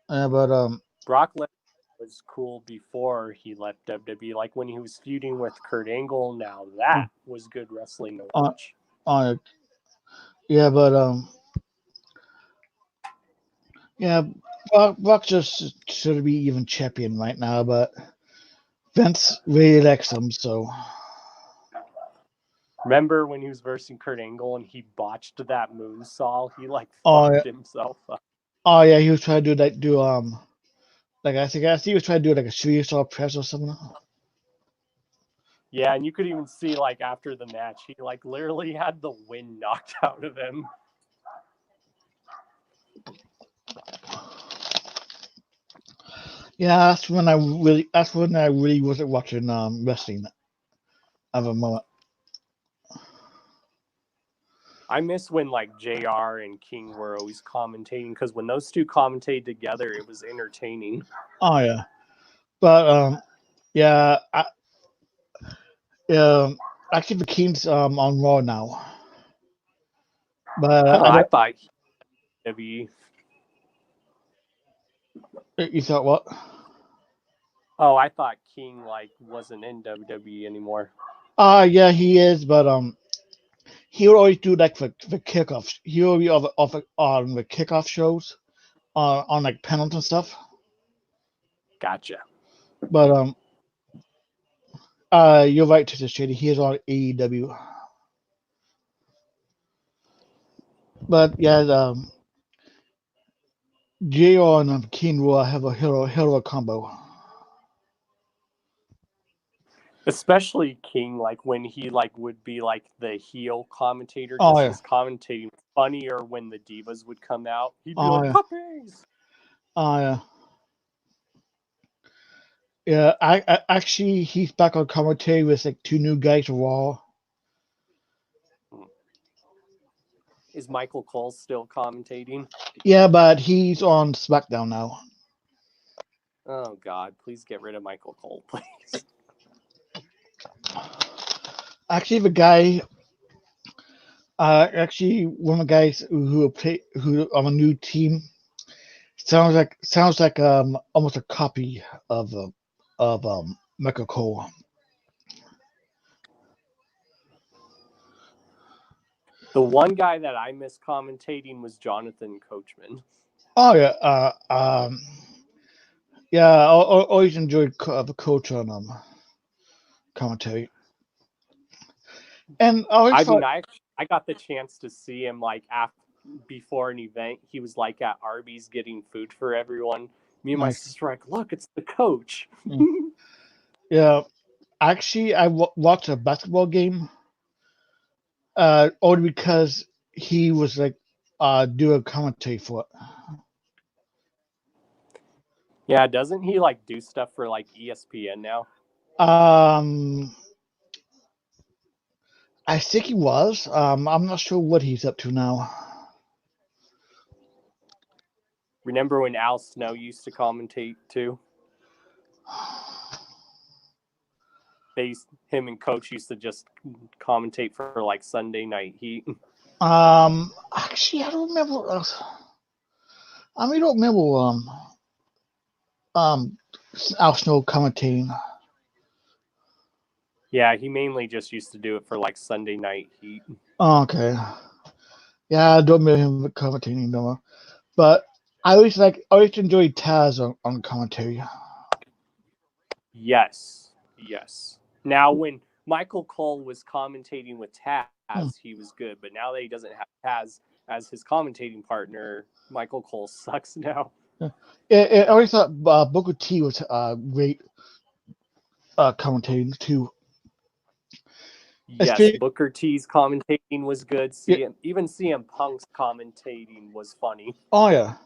But Brock Lesnar was cool before he left WWE. Like when he was feuding with Kurt Angle. Now that was good wrestling to watch. Yeah, but yeah, Brock just should be even champion right now, but Vince really likes him, so. Remember when he was versing Kurt Angle and he botched that moonsault? He like Oh, fucked himself up. Oh yeah, he was trying to like I think he was trying to do like a shooting star press or something. Yeah, and you could even see like after the match, he like literally had the wind knocked out of him. Yeah, that's when I really wasn't watching wrestling at the moment. I miss when like JR and King were always commentating because when those two commentated together, it was entertaining. Oh yeah, but yeah, actually the King's on Raw now. But I thought WWE. You thought what? Oh, I thought King like wasn't in WWE anymore. Yeah, he is, but he would always do like the kickoffs. He will be on the kickoff shows, on like panels and stuff. Gotcha. But you're right, Twister Shady. He is on AEW. But yeah, JR and King will have a hell of a combo. Especially King, like when he like would be like the heel commentator, Oh, because yeah. his commentating was funnier when the divas would come out. He'd be Oh, like, yeah. puppies. Yeah. Yeah, I actually he's back on commentary with like two new guys Raw. Is Michael Cole still commentating? Yeah, but he's on SmackDown now. Oh God, please get rid of Michael Cole, please. Actually, the guy, actually one of the guys who on a new team sounds like almost a copy of Michael Cole. The one guy that I miss commentating was Jonathan Coachman. Oh yeah, yeah. I always enjoyed the coach on commentary, and I got the chance to see him like before an event. He was like at Arby's getting food for everyone. Me and my sister were like, look, it's the coach. Yeah, actually, I watched a basketball game. Only because he was like doing commentary for it. Yeah, doesn't he like do stuff for like ESPN now? I think he was. I'm not sure what he's up to now. Remember when Al Snow used to commentate too? Him and Coach used to just commentate for like Sunday Night Heat. Actually, I don't remember what else. I don't remember Al Snow commentating. Yeah, he mainly just used to do it for like Sunday Night Heat. Oh, okay. Yeah, I don't remember him commentating no more. But I always enjoyed Taz on commentary. Yes. Now, when Michael Cole was commentating with Taz, he was good. But now that he doesn't have Taz as his commentating partner, Michael Cole sucks now. I always thought Booker T was great commentating too. Yes, Booker T's commentating was good. Even CM Punk's commentating was funny. Oh yeah,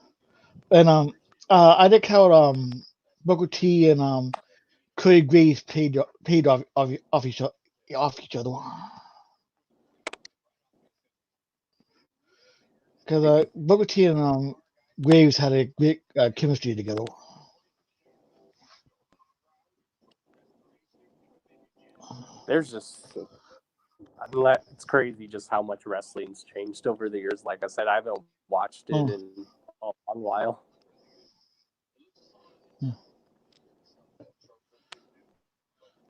and I think how Booker T and Cody Graves played off each other. Because Booker T and Graves had a great chemistry together. There's just it's crazy just how much wrestling's changed over the years. Like I said, I haven't watched it in a long while.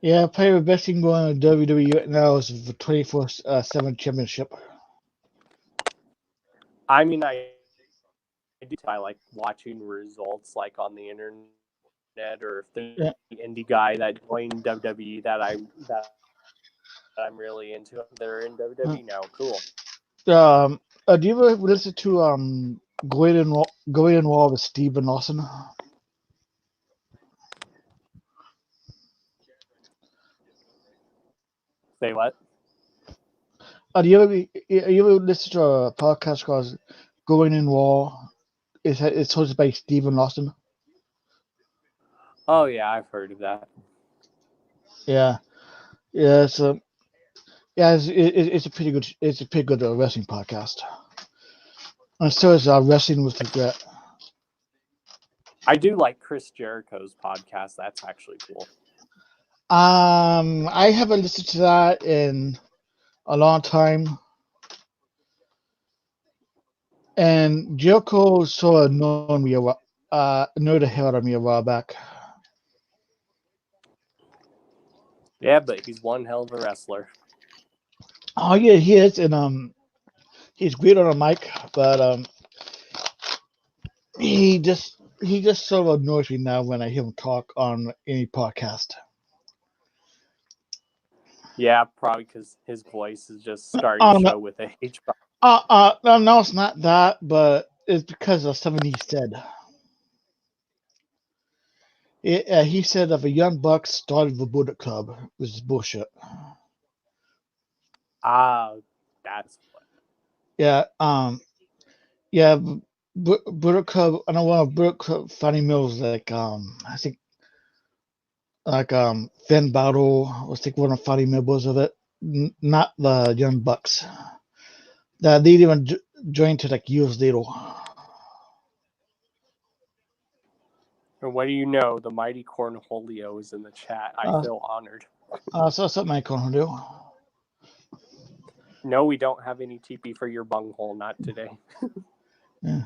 Yeah, probably the best thing going to WWE right now is the 24/7 championship. I mean, I like watching results like on the internet, or if there's an indie guy that joined WWE that I'm really into. They're in WWE now. Cool. Do you ever listen to Going in Wall with Steven Lawson? Say what? Do you ever listen to a podcast called Going in Wall? It's hosted by Steven Lawson. Oh yeah, I've heard of that. Yeah. It's a pretty good wrestling podcast. And so is Wrestling with Regret. I do like Chris Jericho's podcast. That's actually cool. I haven't listened to that in a long time. And Jericho sort of know the hell out of me a while back. Yeah, but he's one hell of a wrestler. Oh yeah, he is, and he's great on a mic, but he just sort of annoys me now when I hear him talk on any podcast. Yeah, probably because his voice is just starting to show with age. No, it's not that, but it's because of something he said. He said if a young buck started the Bullet Club, which is bullshit. That's what. Yeah, yeah, Bullet Club. I know one of Bullet Club funny mills like I think like Finn Battle was like one of the funny members of it, not the Young Bucks. That they even joined to like years later. And what do you know? The mighty Cornholio is in the chat. I feel honored. So something I can do. No, we don't have any TP for your bunghole. Not today. Yeah.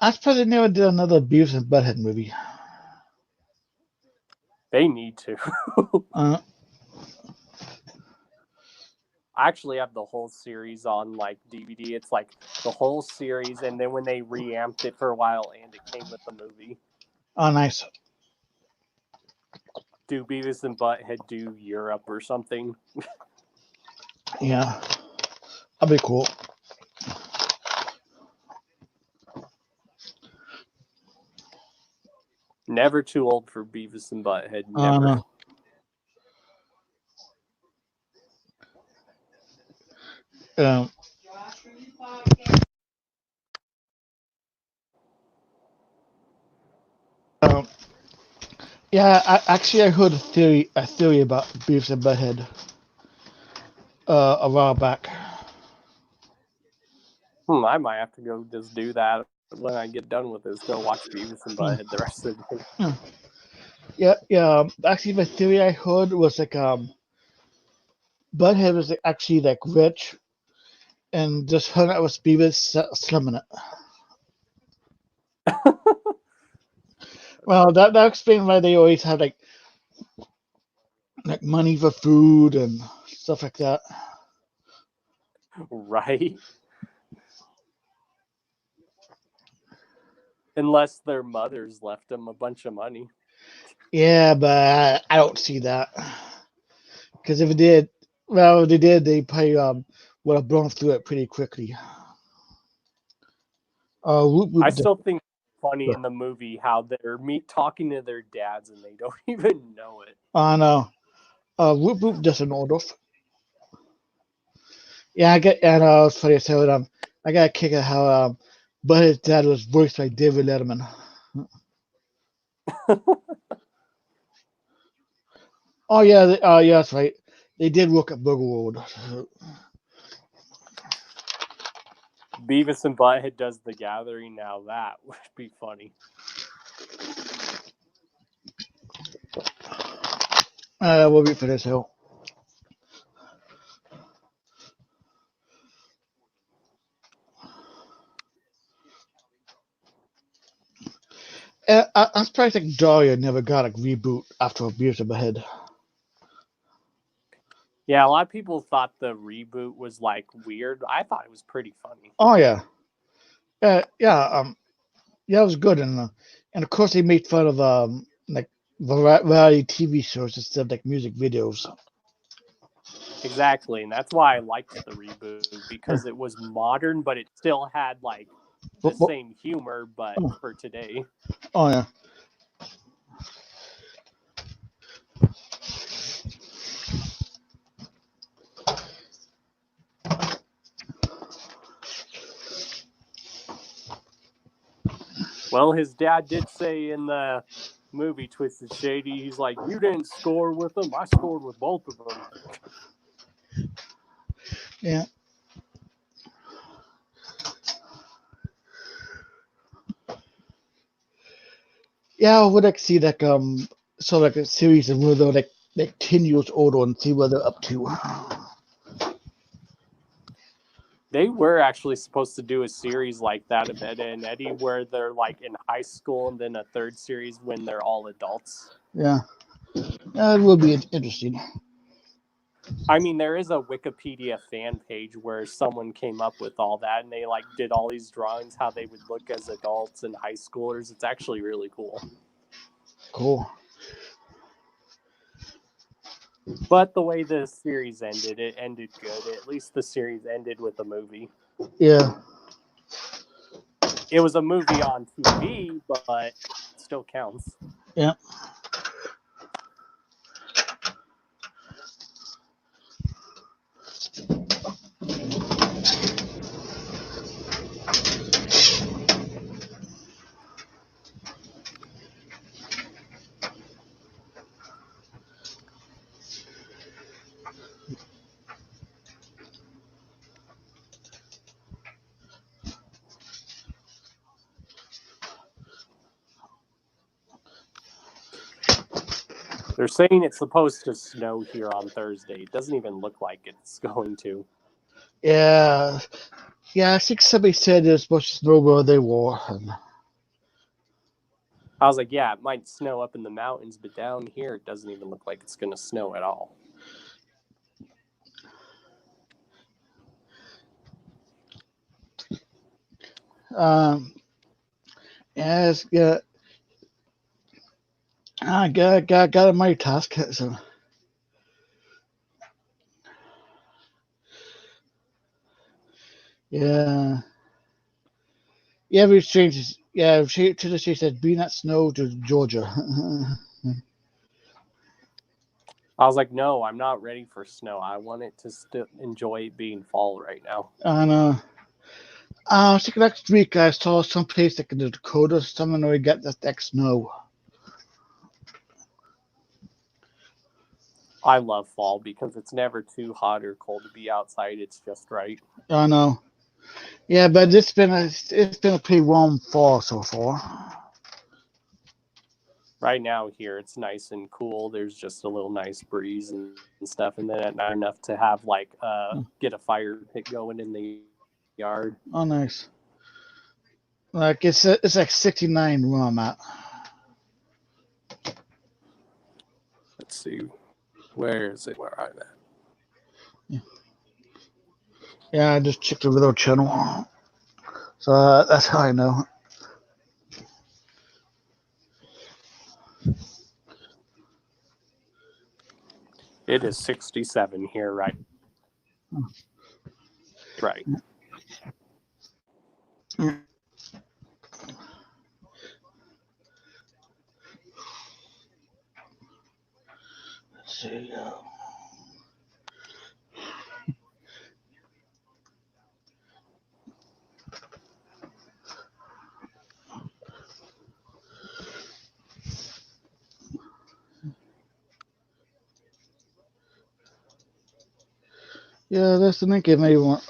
I suppose they never did another Beavis and Butthead movie. They need to. I actually have the whole series on like DVD. It's like the whole series, and then when they reamped it for a while, and it came with the movie. Oh, nice. Do Beavis and Butthead do Europe or something? Yeah, that'd be cool. Never too old for Beavis and Butthead. Never. Yeah, I heard a theory about Beavis and Butthead a while back. I might have to go just do that when I get done with this. Go watch Beavis and Butthead the rest of the day. Yeah. Actually, the theory I heard was like Butthead was actually like rich, and just hung out with Beavis slumming it. Well, that explains why they always have like money for food and stuff like that. Right. Unless their mothers left them a bunch of money. Yeah, but I don't see that. Because if it did, well, if they did, they probably would have blown through it pretty quickly. I still think funny in the movie how they're talking to their dads and they don't even know it. I know. Whoop whoop doesn't know enough. Yeah, it's funny as hell. I got a kick at how Butthead's dad was voiced by David Letterman. Oh yeah, yeah, that's right. They did work at Burger World. Beavis and Butthead does The Gathering now. That would be funny. We'll be for this hill. I'm surprised like Daria never got a reboot after Beavis and Butthead. Yeah, a lot of people thought the reboot was like weird. I thought it was pretty funny. Oh yeah, yeah, it was good, and of course they made fun of like variety TV shows instead of like music videos. Exactly, and that's why I liked the reboot, because it was modern, but it still had like the same humor, but for today. Oh yeah. Well, his dad did say in the movie Twisted Shady, he's like, "You didn't score with them, I scored with both of them." Yeah. Yeah, I would like to see like sort of like a series of where they're like 10 years older and see what they're up to. They were actually supposed to do a series like that of Ed and Eddie where they're like in high school, and then a third series when they're all adults. Yeah. It would be interesting. I mean, there is a Wikipedia fan page where someone came up with all that, and they like did all these drawings how they would look as adults and high schoolers. It's actually really cool. Cool. But the way the series ended, it ended good. At least the series ended with a movie. Yeah. It was a movie on TV, but it still counts. Yeah. They're saying it's supposed to snow here on Thursday. It doesn't even look like it's going to. Yeah. Yeah, I think somebody said it was supposed to snow where they were. I was like, yeah, it might snow up in the mountains, but down here it doesn't even look like it's going to snow at all. Yes, yeah. I got a mighty task. So. Yeah. Yeah, we changed. Yeah, she said, "Be not snow to Georgia." I was like, no, I'm not ready for snow. I want it to still enjoy it being fall right now. And I think next week I saw some place like in the Dakotas, someone already got that snow. I love fall because it's never too hot or cold to be outside. It's just right. I know. Yeah, but it's been a pretty warm fall so far. Right now here, it's nice and cool. There's just a little nice breeze and stuff, and then not enough to have like get a fire pit going in the yard. Oh, nice. Like it's like 69 where I'm at. Let's see, where is it? Where I'm at? Yeah, I just checked the video channel, so that's how I know. It is 67 here, right? Right. see. Yeah, that's the link. If maybe want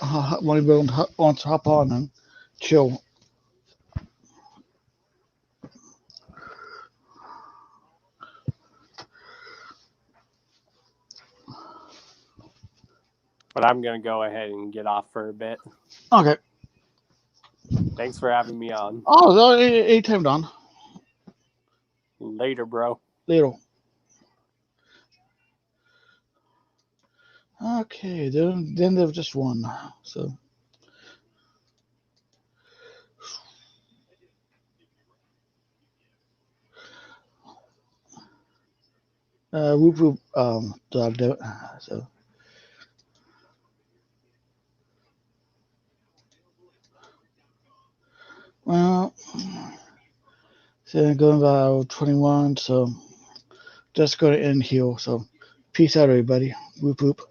wants to hop on and chill. But I'm gonna go ahead and get off for a bit. Okay. Thanks for having me on. Oh, anytime, Don. Later, bro. Later. Okay, then there's just one. So. Whoop whoop. So. Well, so going about 21. So just going to end here. So peace out, everybody. Whoop whoop.